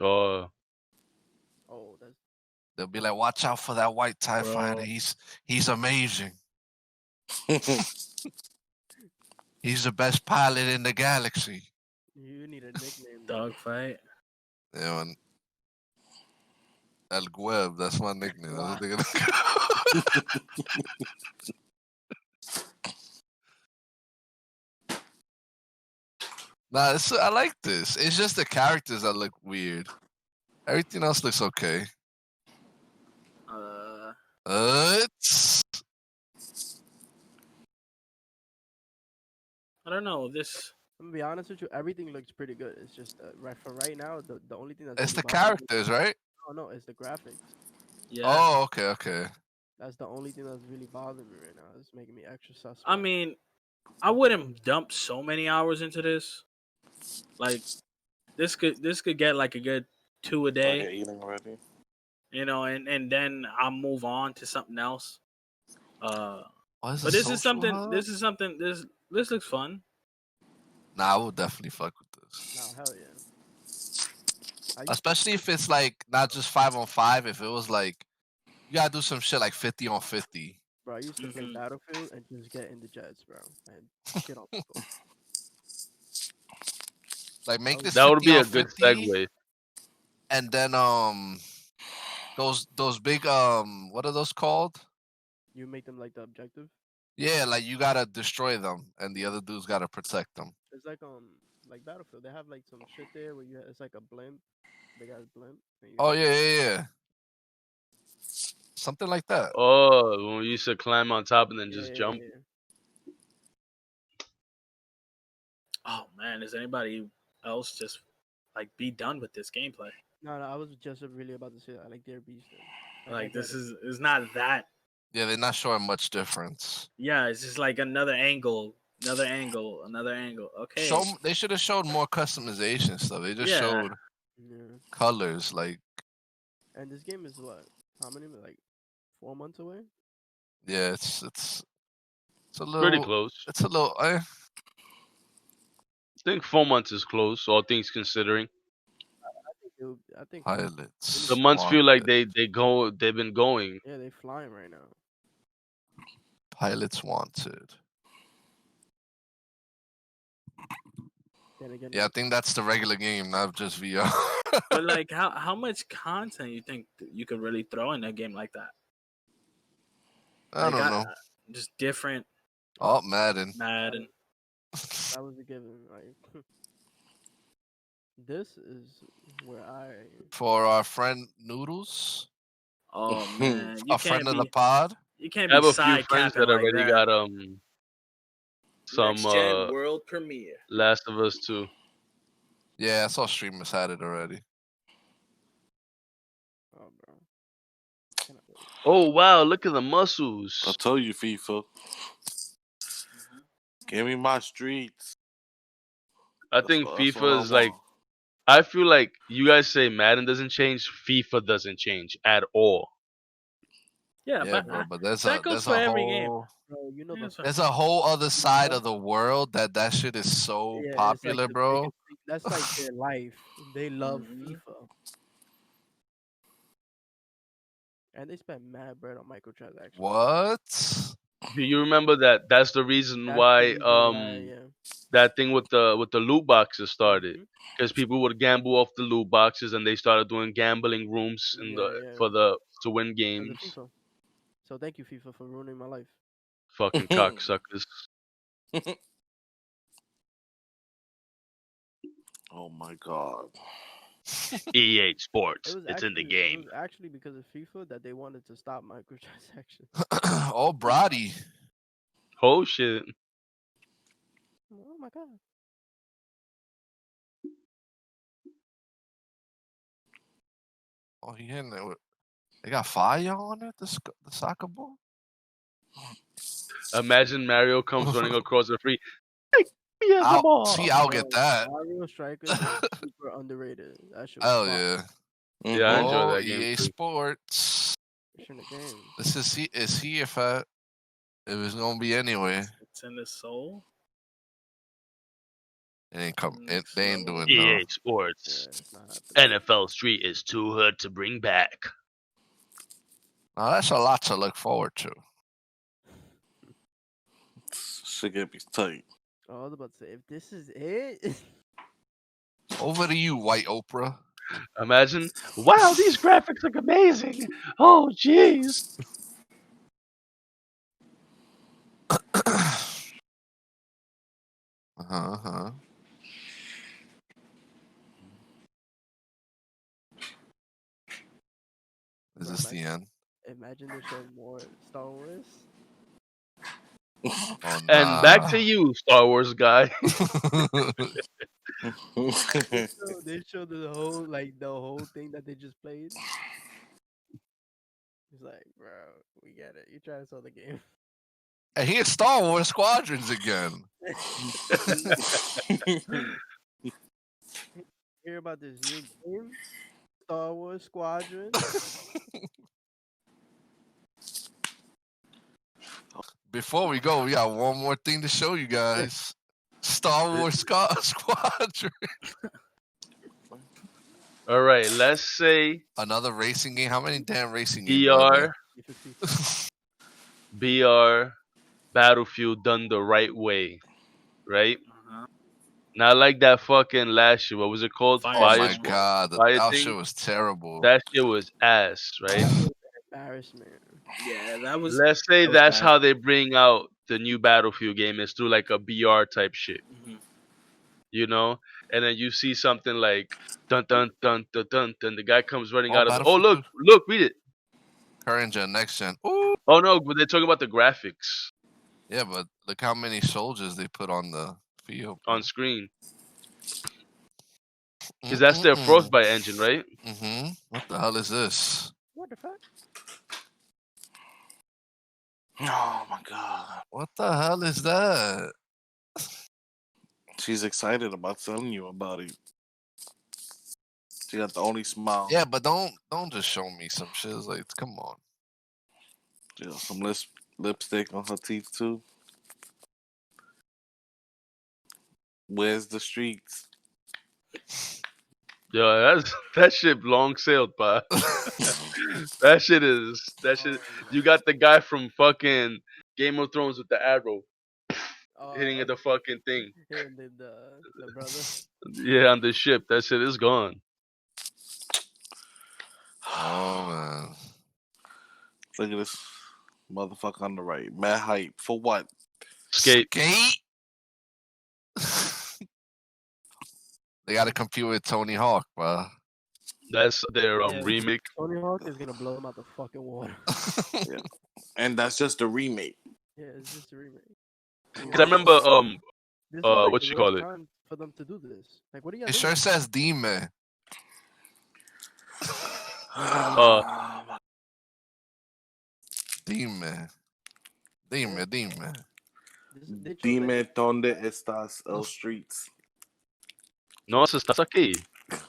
Oh, Oh, that's They'll be like, watch out for that white Tie Fighter. Bro. He's amazing. He's the best pilot in the galaxy. you need a nickname. Though. Dogfight. Yeah, man. El Gueb, that's my nickname. That's what they're gonna Nah, I like this. It's just the characters that look weird. Everything else looks okay. It's I don't know this. I'm gonna be honest with you. Everything looks pretty good. It's just right for right now. The only thing that's it's really the bothering me. characters, right? Oh no, it's the graphics. Yeah. Oh, okay. That's the only thing that's really bothering me right now. It's making me extra suspect. I mean, I wouldn't dump so many hours into this. Like, this could get like a good 2 a Oh, day. you're eating already. You know, and then I'll move on to something else. What But this is something. This is something. This looks fun. Nah, I would definitely fuck with this. No, hell yeah. Especially if it's like not just 5-on-5. If it was like you gotta do some shit like 50-on-50. Bro, I used to play Mhm. Battlefield and just get in the jets, bro, and shit on people. Like make this that would be a good 50-on-50, segue. and then those big what are those called? You make them like the objective. Yeah, like you gotta destroy them, and the other dudes gotta protect them. It's like Battlefield. They have like some shit there where it's like a blimp. They got a blimp. And you Oh have- yeah. Something like that. Oh, when we used to climb on top and then just yeah, jump. yeah. Oh man, is anybody else just like be done with this gameplay? No, I was just really about to say that. I like their beast. Like this is not that. Yeah, they're not showing much difference. Yeah, it's just like another angle Another angle. Okay. They should have showed more customization stuff. They just Yeah. showed Yeah. colors. Like, And this game is what? How many? Like 4 months away? yeah, it's a Pretty little. close. It's a little. I think 4 months is close, all things considering. I think Pilots. The months feel like wanted. they've been going. yeah, they flying right now. Pilots wanted. Then again, Yeah, I think that's the regular game, not just VR. But like, how much content you think you could really throw in a game like that? I Like, don't know. Just different Oh, Madden. Madden. that was a given. Like this is where I For our friend Noodles, Oh man, you a friend can't of the be pod. you can't I be have a few side friends capping that like already that. got some Next gen world premiere. Last of Us 2. Yeah, I saw streamers had it already. oh bro. Cannot wait. Oh wow, look at the I muscles. told you, FIFA. Give me my streets. I think That's what FIFA I is like, want. I feel like you guys say Madden doesn't change, FIFA doesn't change at all. Yeah, Yeah, but bro, but there's that goes a for every game. whole Bro, you know Yeah, the so- there's a whole other side of the world that shit is so yeah, popular, it's like the bro. biggest thing. That's like their life. They love Mhm. FIFA. And they spend mad bread on microtransactions. What? Do you remember that? That's the reason That's the why reason why, yeah. that thing with the loot boxes started, Mhm. because people would gamble off the loot boxes and they started doing gambling rooms in Yeah, yeah. to win Because of games. FIFA. So thank you, FIFA, for ruining my life. Fucking cocksuckers. Oh my god. EA Sports, It was it's in the actually game. it was actually because of FIFA that they wanted to stop microtransactions. Oh, Brody. Oh shit. Oh my god. Oh, he hitting it with. They got fire on it. The soccer ball. Imagine Mario comes running across the free. Hey, he has the ball. I'll get that. Mario Strikers is super underrated. That shit was Oh fire. yeah. Yeah, I enjoy Oh, that game EA too. Sports. It's in the game. This is he if it was gonna be anyway. It's in the soul. It ain't come. Mm, They ain't so- doing no. EA Yeah, Sports. it's not happening. NFL Street is too hood to bring back. Now that's a lot to look forward to. Shit gonna be tight. Oh, I was about to say, if this is it, Over to you, White Oprah. Imagine, wow, these graphics look amazing. Oh, jeez. Uh-huh. Is Bro, this the end? imagine they show more Star Wars. Oh, And back nah. to you, Star Wars guy. They show the whole thing that they just played. It's like, bro, we get it. You trying to sell the game. And here's Star Wars Squadrons again. Hear about this new game, Star Wars Squadron. Before we go, we got one more thing to show you guys. Star Wars Squadron. All right, let's say Another racing game. How many damn racing games are there? BR Battlefield done the right way, right? Uh-huh. Not like that fucking last year. What was it called? Fire Oh my Squad. god, Fire that thing? shit was terrible. That shit was ass, right? Embarrassment. Yeah, that was. Let's say that was that's bad. how they bring out the new Battlefield game, is through like a BR type shit, Mhm. you know? And then you see something like dun dun dun dun dun dun. The guy comes running Oh, out of the. Oh Battlefield look, read it. Current gen, next gen. Ooh. Oh no, but they're talking about the graphics Yeah, but look how many soldiers they put on the field. on screen, because that's their Frostbite engine, right? Mm-hmm. What the hell is this? What the fuck? Oh my god. What the hell is that? She's excited about telling you about it. She got the only smile. Yeah, but don't just show me some shit. It's like, come on. She got some lipstick on her teeth too. Where's the streets? Yo, that shit long sailed, pa. That shit. You got the guy from fucking Game of Thrones with the arrow hitting at the fucking thing. Hitting the brother. Yeah, on the ship. That shit is gone. Oh man. Look at this motherfucker on the right. Mad hype. For what? Skate. They got to compete with Tony Hawk, bro. That's their Yeah. remake. Tony Hawk is gonna blow him out the fucking water. And that's just a remake. Yeah, it's just a remake. Cause I remember This is like what the you call worst it? time for them to do this. Like, what are you It doing? sure says Demon. Dime. They chose, Dime like, donde estas el streets. No, estás aquí.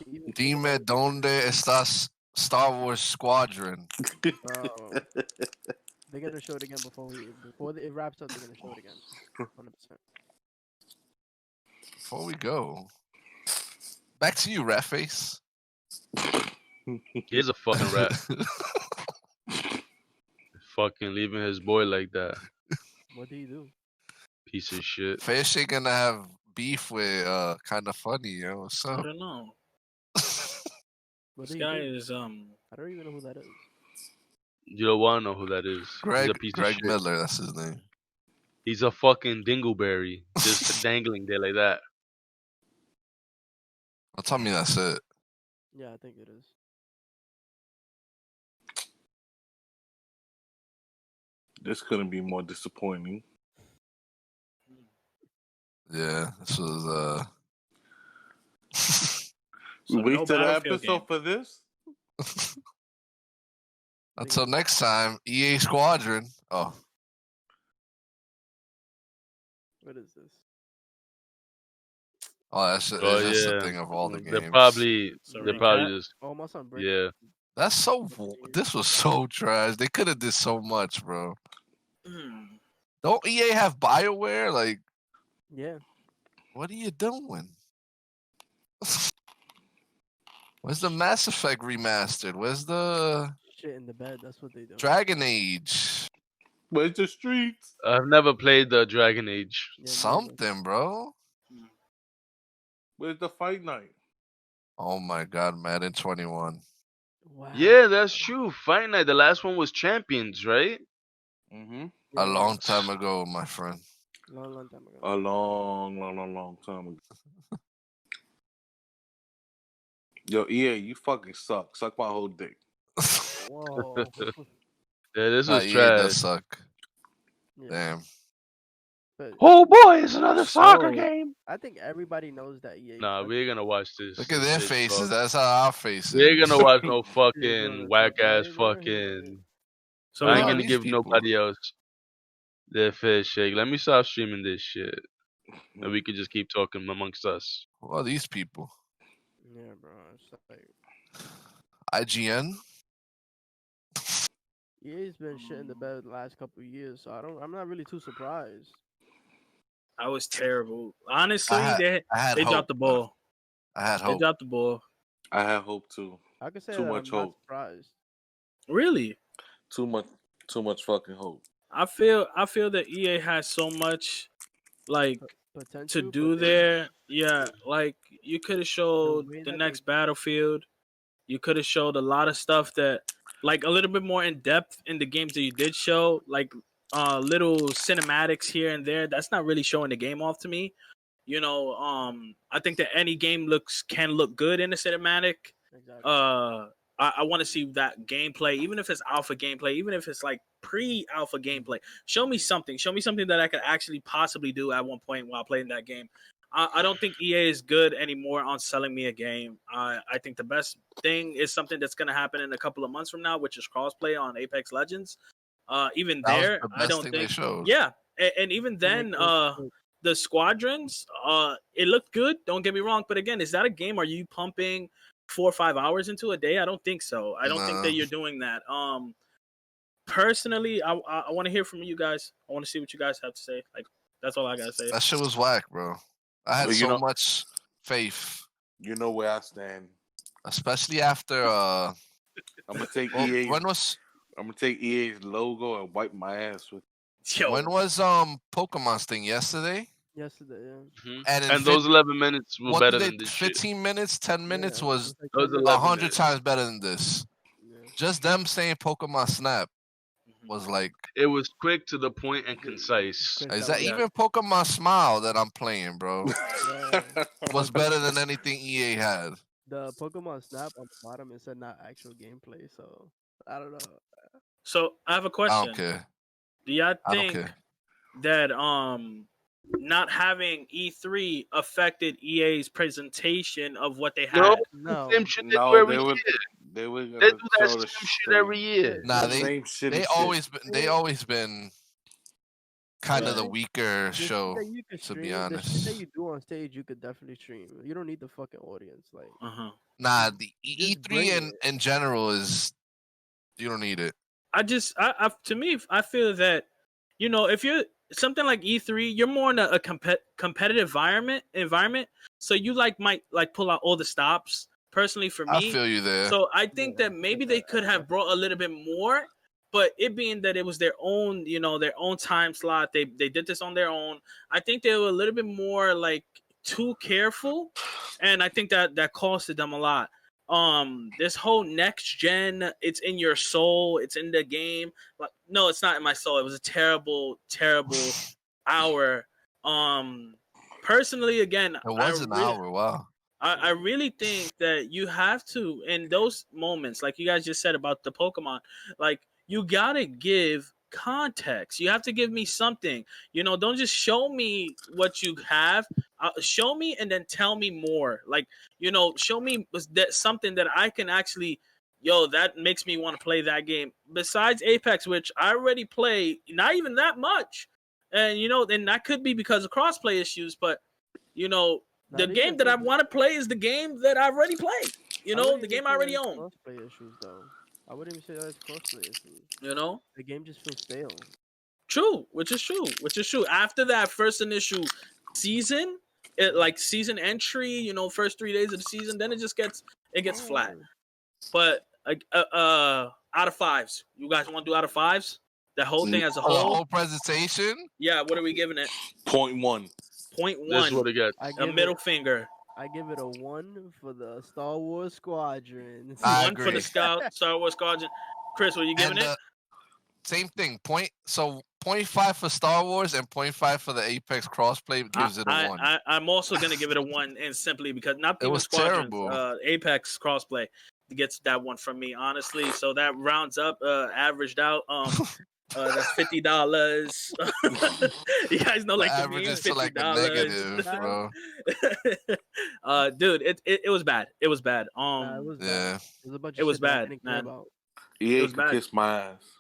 even- Dime donde estás Star Wars Squadron. Bro, they're gonna show it again before it wraps up. They're gonna show it again, 100%. Before we go, back to you, Rat Face. He's a fucking rat. Fucking leaving his boy like that. What do you do? Piece of shit. Fish ain't gonna have beef with kind of funny, yo. What's I up? don't know. What This do you guy do? is I don't even know who that is. You don't wanna know who that is. He's a piece of Greg shit. Miller, that's his name. He's a fucking dingleberry, just dangling there like that. Don't tell me that's it. Yeah, I think it is. This couldn't be more disappointing. Yeah, this was So We no wait till the Battlefield episode game. for this? Until next time, EA Squadron. Oh, What is this? that's Oh, it's just yeah. a thing of all the They're games. probably So they're recap? probably just Oh, my son. Break. yeah. That's so. This was so trash. They could have did so much, bro. Hmm. Don't EA have Bioware? Like, Yeah. what are you doing? Where's the Mass Effect remastered? Where's the Shit in the bed. That's what they do. Dragon Age? Where's the streets? I've never played the Dragon Age. Yeah, neither. Something, bro. Where's the fight night? Oh my God, Madden 21. Wow. Yeah, that's true. Fight Night. The last one was Champions, right? Mm-hmm. A Yeah, long time ago, my friend. long time ago. A long time ago. Yo, EA, you fucking suck. Suck my whole dick. Whoa. Yeah, this Nah, was EA trash. does suck. Yeah. Damn. But Oh boy, it's another soccer So- game. I think everybody knows that EA. Nah, sucks. we're gonna watch this. Look at their shit faces. talk. That's how our faces. We're gonna watch no Yeah, fucking bro, whack that's ass right, bro. fucking. So I Who ain't are gonna these give people? nobody else their fair shake. Let me stop streaming this shit, and we can just keep talking amongst us. Who are these people? Yeah, bro. It's like IGN? EA's been shit in the bed the last couple of years, so I'm not really too surprised. I was terrible. Honestly, I had they hope, dropped the bro. ball. I had They hope. dropped the ball. I had hope too. I could say Too that much I'm not hope. surprised. Really? Too much fucking hope. I feel that EA has so much like Potential to do but they- there. Yeah, like you could have showed way the that next they- Battlefield. You could have showed a lot of stuff that like a little bit more in depth in the games that you did show, like little cinematics here and there. That's not really showing the game off to me. You know, I think that any game can look good in a cinematic. Exactly. I want to see that gameplay, even if it's alpha gameplay, even if it's like pre-alpha gameplay. Show me something. Show me something that I could actually possibly do at one point while playing that game. I don't think EA is good anymore on selling me a game. I think the best thing is something that's going to happen in a couple of months from now, which is crossplay on Apex Legends. Even That was there, the I best don't thing think. they showed. Yeah, and even then, Make those quick. the squadrons, it looked good. Don't get me wrong, but again, is that a game? Are you pumping 4 or 5 hours into a day? I don't think so. I don't think Nah. that you're doing that. Personally, I want to hear from you guys. I want to see what you guys have to say. Like, that's all I gotta say. That shit was whack, bro. I had But so much faith, you know where I stand. especially after I'm gonna take well, EA's. when was I'm gonna take EA's logo and wipe my ass with. Yo, when was Pokemon's thing yesterday? Yesterday, yeah. Mhm. And in And those 11 minutes were what better did they than this shit. 15 minutes, 10 minutes Yeah, was it's like Those 10 minutes. 11 100 minutes. times better than this. Yeah. Just them saying Pokemon Snap Mhm. was like, It was quick to the point and Yeah, concise. quick, is that that was Yeah. even Pokemon Smile that I'm playing, bro? Yeah. Was better than anything EA had. The Pokemon Snap on the bottom, it said not actual gameplay, so I don't know. So I have a I question. don't care. Do y'all I don't think care. that not having E3 affected EA's presentation of what they No, had? No. same shit they do No, every they year. were they were They gonna do that show the same shit every year. Nah, the Yeah, same shitty they shit. always been kind of the Right. weaker The shit show, that you can to be stream, the shit that honest. you do on stage, you could definitely stream. You don't need the fucking audience. Like, Uh-huh. Nah, the just E3 bring in it. in general is you don't need it. To me, I feel that, if you're something like E3, you're more in a competitive environment. So you might pull out all the stops. Personally, for I me, feel you there. so I Yeah, think that I get maybe they that. could have brought a little bit more. But it being that it was their own, their own time slot, they did this on their own. I think they were a little bit more like too careful, and I think that costed them a lot. This whole next gen, it's in your soul, it's in the game. Like, no, it's not in my soul. It was a terrible hour. um Personally, again, It was an hour. Wow. I really think that you have to, in those moments, like you guys just said about the Pokemon, like you gotta give context. You have to give me something. Don't just show me what you have. Show me and then tell me more. Like, show me that something that I can actually, that makes me want to play that game. Besides Apex, which I already play, not even that much, and that could be because of crossplay issues, but you know the Not even game that I just. want to play is the game that I've already played. I wouldn't The even game I say that already it's own. crossplay issues though. I wouldn't even say that it's crossplay issues. You know, The game just feels stale. true, which is true, After that first initial season, like season entry, first 3 days of the season, then it gets flat. Oh, But out of fives, you guys want to do out of fives? The whole thing as a For the whole? whole presentation, Yeah. What are we giving it? 0.1. Point This is what one. it gets. I A give middle it. finger. I give it a 1 for the Star Wars Squadron. I One for the agree. Star Wars Squadron. Chris, what are you giving And it? same thing. 0.5 for Star Wars and 0.5 for the Apex crossplay gives it a one. I'm also gonna give it a 1, and simply because not It even was Squadrons, terrible. Apex crossplay gets that one from me, honestly. So that rounds up, averaged out. That's $50. You guys know, The like the average meme, is to like a $50. negative, bro. Dude, it was bad. It was bad. Nah, it was bad. Yeah. There's a bunch It of was shit that I bad, didn't care man. about. It EA was can bad. kiss my ass.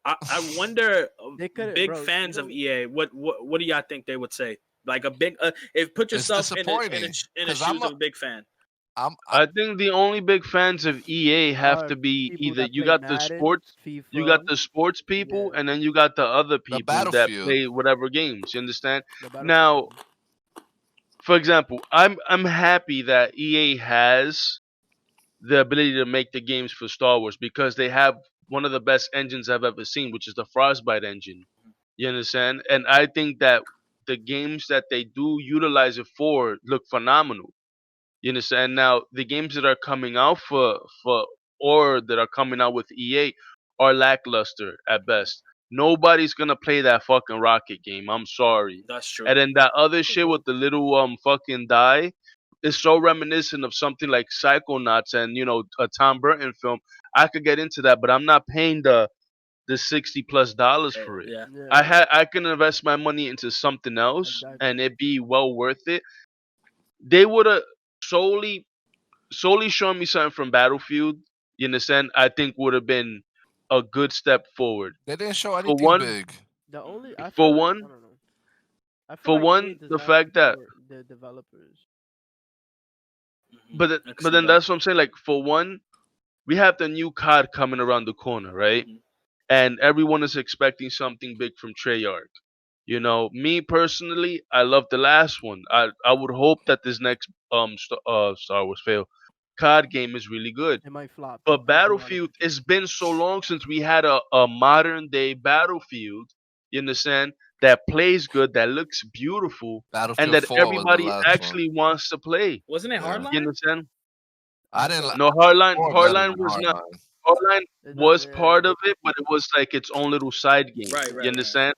I wonder, They couldn't, big bro. fans of EA. What do y'all think they would say? Like a big, if put It's yourself in disappointing the because shoes of a big fan. I think the only big fans of EA have Are to be people either that you play got the Madden, sports, you got FIFA, the sports people, yeah, and then you got the other the people that Battlefield. play whatever games. You understand? the Battlefield. Now, for example, I'm happy that EA has the ability to make the games for Star Wars because they have one of the best engines I've ever seen, which is the Frostbite engine. You understand? And I think that the games that they do utilize it for look phenomenal. You understand? Now the games that are coming out for or that are coming out with EA are lackluster at best. Nobody's gonna play that fucking rocket game. I'm sorry. That's true. And then that other shit with the little fucking die is so reminiscent of something like Psychonauts and a Tom Burton film. I could get into that, but I'm not paying the $60+ for it. Yeah. Yeah, I can invest my money into something else and exactly. it be well worth it. They would have solely shown me something from Battlefield. You understand? I think would have been a good step forward. They didn't show For anything one, big. The only I feel for like one, I don't know. I feel For like EA one, does the that fact that, for the developers. Mhm. I can but see then that. that's what I'm saying. Like, for one, we have the new COD coming around the corner, right? Mhm. And everyone is expecting something big from Treyarch. You know, me personally, I love the last one. I would hope that this next Star Wars fail COD game is really good. It might flop. But To be honest Battlefield, with you. it's been so long since we had a modern day Battlefield, you understand, that plays good, that looks beautiful, and Battlefield that 4 was the everybody last one. actually wants to play. Wasn't it Yeah. You Hardline? understand? I didn't like No, Hardline four better Hardline than was not. Hardline. Hardline It's not. was Yeah. part of it, but it was like its own little side game. Right, You right, right. understand?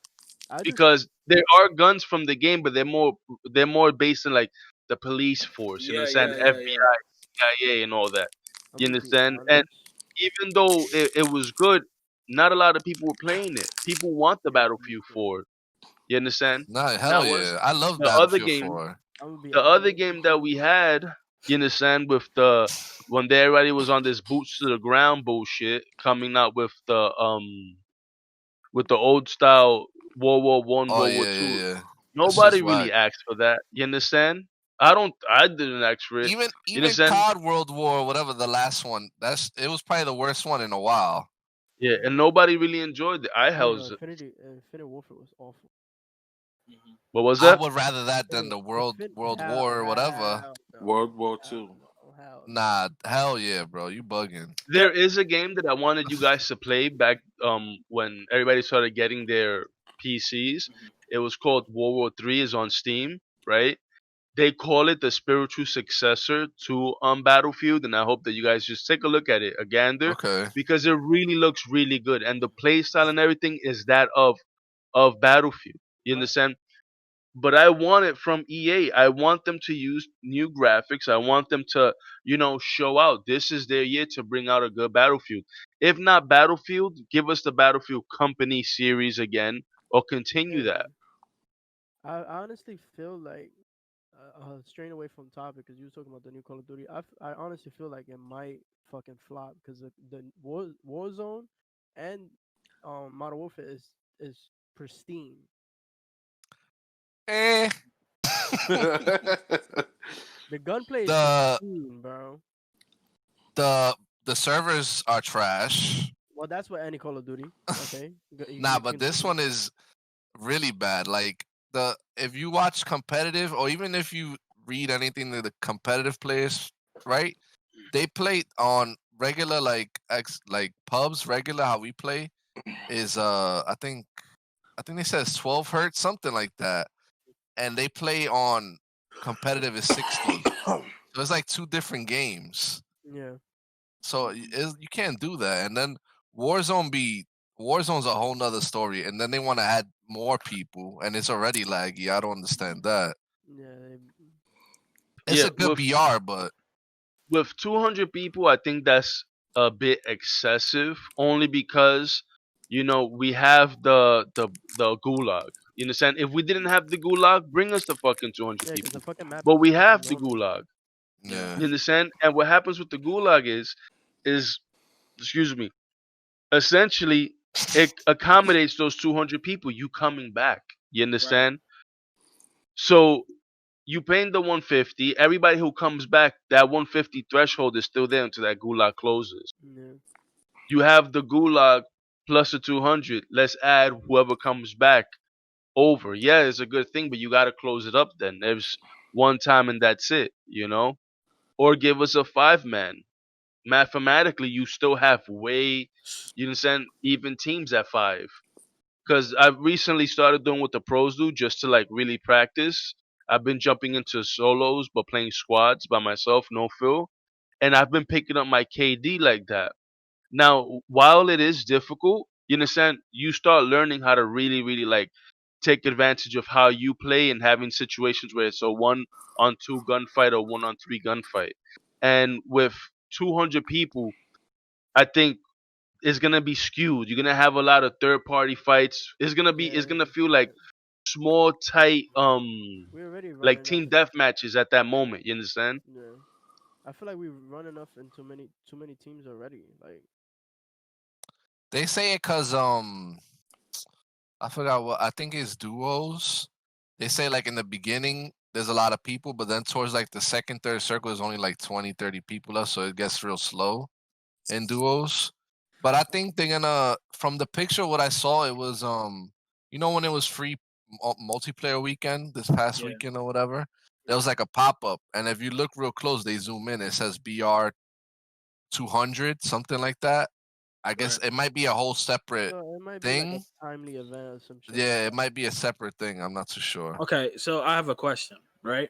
I just. Because there are guns from the game, but they're more based in like the police force. You Yeah, understand? yeah, yeah, yeah. FBI, CIA, and all that. I'm You gonna be understand? And honest. even though it was good, not a lot of people were playing it. People want the Yeah, me Battlefield too. 4. You understand? No, hell Now what's yeah. I love the other Battlefield game? 4. I'm gonna be The other honest with game that you. we had, you understand, with the when everybody was on this boots to the ground bullshit, coming out with the old style World War I, Oh World War yeah, Two. yeah, yeah. That's Nobody just really whack. asked for that. You understand? I didn't ask for it. Even You even understand? COD World War, whatever the last one, it was probably the worst one in a while. Yeah, and nobody really enjoyed it. I Oh no, held it. Infinite Warfare was awful. Mhm. What was I that? would rather that than the World War or whatever. No, World War hell Two. no, hell no. Nah, hell yeah, bro. You bugging. There is a game that I wanted you guys to play back when everybody started getting their PCs. Mhm. It was called World War III. Is on Steam, right? They call it the spiritual successor to Battlefield, and I hope that you guys just take a look at it, a gander, Okay. because it really looks really good, and the play style and everything is that of Battlefield. You Right. understand? But I want it from EA. I want them to use new graphics. I want them to, show out. This is their year to bring out a good Battlefield. If not Battlefield, give us the Battlefield Company series again, or continue Hey, that. I honestly feel like straying away from topic because you were talking about the new Call of Duty. I honestly feel like it might fucking flop because the Warzone and Modern Warfare is pristine. Eh. The gunplay is the pristine, bro. the the servers are trash. Well, that's what any Call of Duty. Okay, Nah, you but this continue. one is really bad. Like the if you watch competitive or even if you read anything that the competitive players, right? They play on regular like pubs, regular how we play is I think they said 12 hertz, something like that. And they play on competitive is 60. So it's like two different games. Yeah, So you can't do that. And then Warzone be Warzone's a whole nother story. And then they want to add more people, and it's already laggy. I don't understand that. yeah. It's Yeah, a good BR, but with 200 people, I think that's a bit excessive. Only because we have the gulag. You understand? If we didn't have the gulag, bring us the fucking 200 Yeah, because the people. fucking map But is we have the enormous. gulag. Yeah. yeah. You understand? And what happens with the gulag is excuse me, essentially it accommodates those 200 people. You coming back. You Right. understand? So you paying the 150. Everybody who comes back, that 150 threshold is still there until that gulag closes. Yeah, You have the gulag plus the 200. Let's add whoever comes back over. Yeah, it's a good thing, but you got to close it up then. There's one time and that's it. Or give us a 5-man. Mathematically, you still have you understand, even teams at 5. Because I've recently started doing what the pros do just to like really practice. I've been jumping into solos but playing squads by myself, no fill. And I've been picking up my KD like that. Now, while it is difficult, you understand, you start learning how to really, really like take advantage of how you play and having situations where it's a 1-on-2 gunfight or 1-on-3 gunfight. And with 200 people, I think it's gonna be skewed. You're gonna have a lot of third party fights. It's yeah. gonna feel like small, tight, We already run like enough. team death matches at that moment. You understand? Yeah, I feel like we run enough in too many teams already. Like, They say it cause I forgot what I think it's duos. they say like in the beginning there's a lot of people, but then towards like the second, third circle is only like 20, 30 people left, so it gets real slow in duos. But I think they're gonna, from the picture what I saw, it was you know when it was free multiplayer weekend this past Yeah. weekend or whatever, there was like a pop-up, and if you look real close, they zoom in, it says BR 200, something like that. I guess Right. it might be a whole separate So it might be like a thing. timely event or some shit like Yeah, it that. might be a separate thing. I'm not too sure. Okay, so I have a question, right?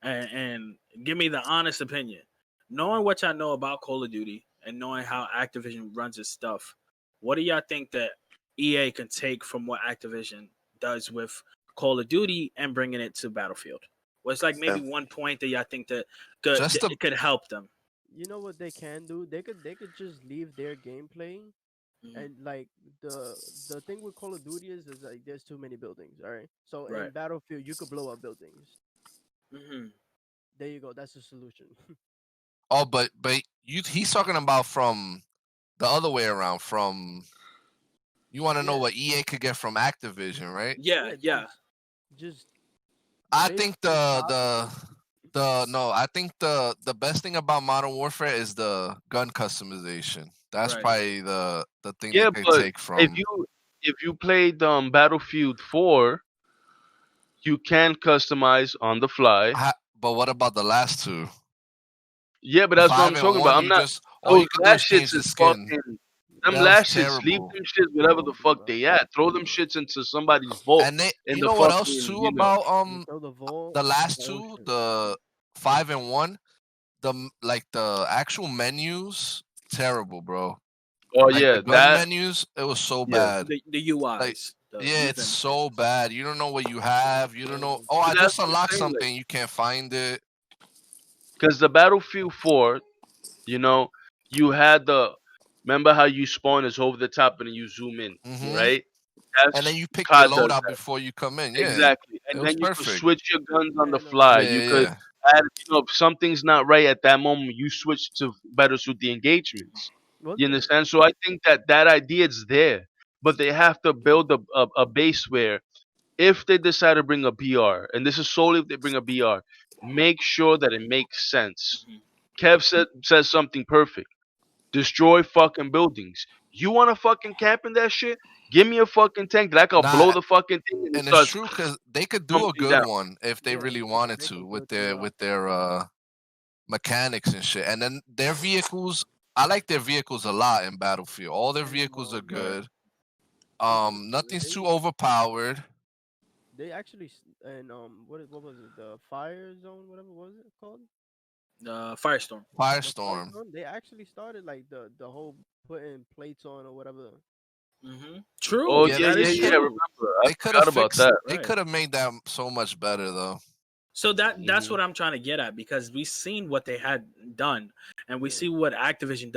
And give me the honest opinion. Knowing what y'all know about Call of Duty and knowing how Activision runs its stuff, what do y'all think that EA can take from what Activision does with Call of Duty and bringing it to Battlefield? What's like maybe one point that y'all think that Just the it could help them? You know what they can do? They could just leave their gameplay Mhm. and like the thing with Call of Duty is like there's too many buildings. All right, so in Right. Battlefield you could blow up buildings. Hmm. There you go. That's the solution. oh, but he's talking about from the other way around. From, you want to know Yeah, what EA could get from Activision, right? Yeah, yeah. yeah. Just I think basically stop it. the no, I think the best thing about Modern Warfare is the gun customization. That's Right. probably the thing they Yeah, could but take if from. you played Battlefield 4, you can customize on the fly. But what about the last two? Yeah, but The that's what five I'm and talking about. one, I'm you not just all those you could do is last change shits the is skin. fucking them That was last shits. Leave terrible. them shits wherever the Horrible, fuck bro. they at. Throw them shits into somebody's vault And they, in you the know what else fucking too about You throw the vault, the last the two, ocean. the 5 and 1, like the actual menus, terrible, bro. Oh Like the yeah, gun that menus, it was so yeah. bad. The Like, UIs, the yeah, user it's so interfaces. bad. You don't know what you have. You don't know. Horrible. Oh, I But that's just what I'm unlocked saying, like, something. You can't find it. because the Battlefield 4, you know, you had the remember how you spawn is over the top and then you zoom in, Hmm. right? And then That's you pick your COD does loadout that. before you come in. Yeah, Exactly. it And was then you could perfect. switch your guns on the Yeah, no, fly. Yeah, You yeah, could yeah. add, if something's not right at that moment, you switch to better suit the engagements. You wasn't it? understand? So I think that idea is there, but they have to build a base where if they decide to bring a BR, and this is solely if they bring a BR, make sure that it makes sense. Mhm. Kev says something perfect. Destroy fucking buildings. You want to fucking camp in that shit? Give me a fucking tank that I can blow Nah, the fucking thing and it and it's starts true because they could do a crumbling good down. one if they Yeah, really wanted they to could do with it through their mechanics and shit. And then their vehicles, I like their vehicles a lot in Battlefield. All their any vehicles are mode. Right. good. Listen, Nothing's too overpowered. they actually and what was it, the fire zone, whatever was it called, Firestorm. the Firestorm. firestorm, they actually started like the whole putting plates on or whatever. Oh True. Yeah, yeah, That yeah, is yeah. true. Remember, I they could have forgot about fixed. that. They Right. could have made that so much better though. So that's Hmm. what I'm trying to get at because we've seen what they had done, and we Yeah, see what Activision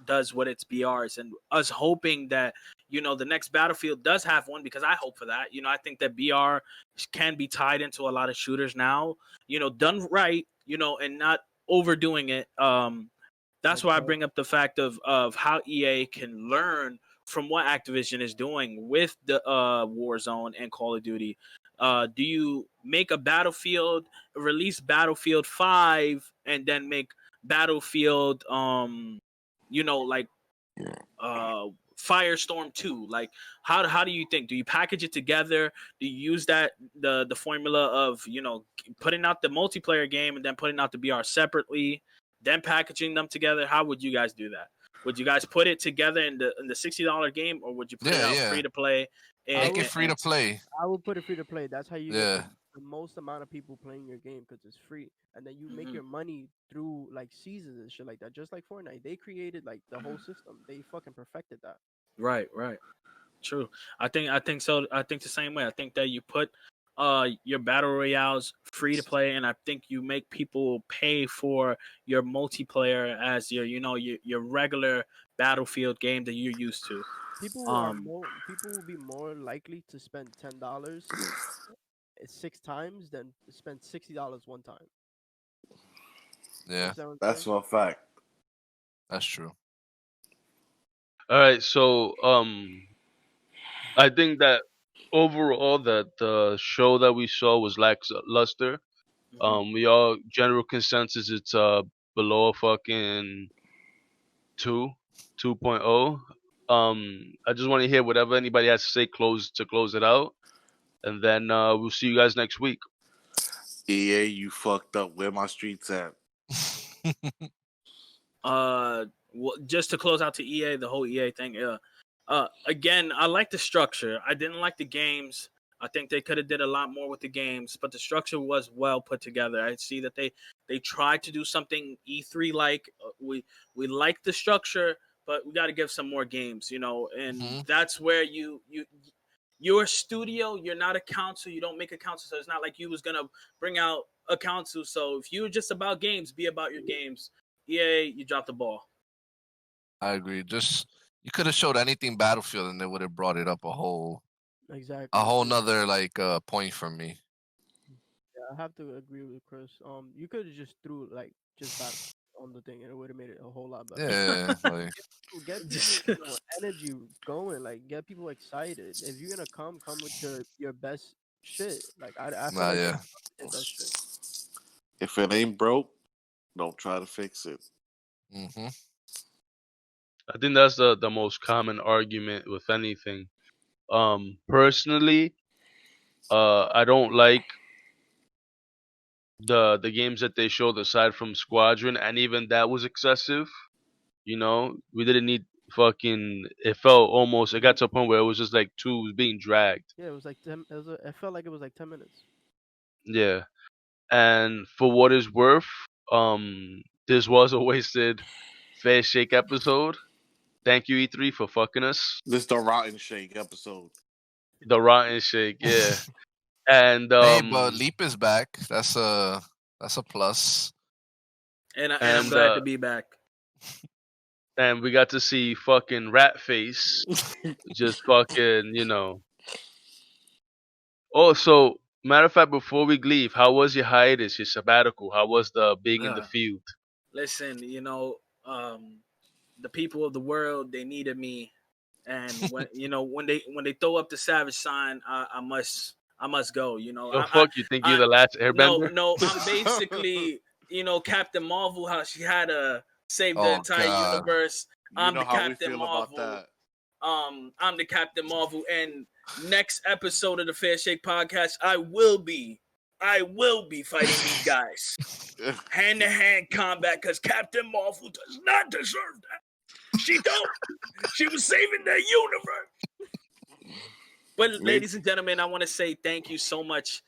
does with its BRs, and us hoping that the next Battlefield does have one because I hope for that. I think that BR can be tied into a lot of shooters now. Done right. And not overdoing it. That's like why I bring up the fact of how EA can learn from what Activision is doing with the Warzone and Call of Duty. Do you make a Battlefield, release Battlefield 5, and then make Battlefield, like uh, Firestorm 2? Like, how do you think? Do you package it together? Do you use the formula of putting out the multiplayer game and then putting out the BR separately, then packaging them together? How would you guys do that? Would you guys put it together in the $60 game, or would you put it Yeah, out yeah. free to play? I Make it would free to play. I would put it free to play. That's how you get Yeah. the most amount of people playing your game because it's free, and then you make Mhm. your money through like seasons and shit like that. Just like Fortnite, they created like the whole system. They fucking perfected that. Right, right. True. I think so. I think the same way. I think that you put your battle royales free to play, and I think you make people pay for your multiplayer as your regular Battlefield game that you're used to. People will be more likely to spend $10 6 times than spend $60 one time. You Yeah, understand what I'm That's saying? for a fact. that's true. All right, so I think that overall that the show that we saw was lackluster. We all general consensus it's below a fucking 2, 2.0. I just want to hear whatever anybody has to say close it out, and then we'll see you guys next week. EA, you fucked up. Where my streets at? Well, just to close out to EA, the whole EA thing. Again, I like the structure. I didn't like the games. I think they could have did a lot more with the games, but the structure was well put together. I see that they tried to do something E3 like. We like the structure, but we got to give some more games, you know. And that's where you're a studio. You're not a council. You don't make a council, so it's not like you was gonna bring out a council. So if you're just about games, be about your games. EA, you dropped the ball. I agree. Just you could have showed anything Battlefield, and they would have brought it up Exactly. a whole nother point for me. Yeah, I have to agree with Chris. You could have just threw just back on the thing, and it would have made it a whole lot better. Yeah, like, Get people, energy going. Like, get people excited. If you're gonna come with your best shit. Like, I feel like yeah. their best shit. If it ain't broke, don't try to fix it. Mm-hmm. I think that's the most common argument with anything. Personally, I don't like the games that they showed aside from Squadron, and even that was excessive. You know, we didn't need fucking. It felt almost. It got to a point where it was just like two being dragged. Yeah, it was like 10. It felt like it was like 10 minutes. Yeah, and for what is worth, this was a wasted fair shake episode. Thank you E3 for fucking us. This is the Rotten Shake episode. The rotten shake, yeah. And Hey, but Leap is back. That's a plus. And I'm And, glad to be back. and we got to see fucking Ratface just fucking, you know. Oh, so matter of fact, before we leave, how was your hiatus, your sabbatical? How was the being in the Yeah. field? Listen, the people of the world, they needed me, and when they throw up the savage sign, I must go. The fuck you think you're the last airbender? No, I'm basically Captain Marvel, how she had to save the Oh, entire God. universe. You I'm know the how we Captain feel Marvel. about that. I'm the Captain Marvel, and next episode of the Fair Shake podcast, I will be fighting these guys hand to hand combat because Captain Marvel does not deserve that. She don't. She was saving the universe. But ladies and gentlemen, I want to say thank you so much,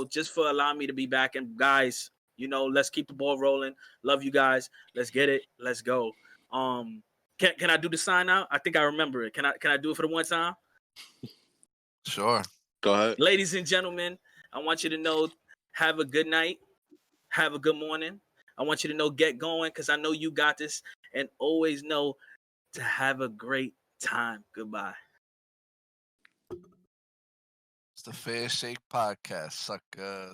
just for allowing me to be back. And guys, let's keep the ball rolling. Love you guys. Let's get it. Let's go. Can I do the sign out? I think I remember it. Can I do it for the one time? Sure. Go ahead. Ladies and gentlemen, I want you to know, have a good night. Have a good morning. I want you to know, get going, because I know you got this. And always know to have a great time. Goodbye. It's the Fair Shake Podcast. Sucker.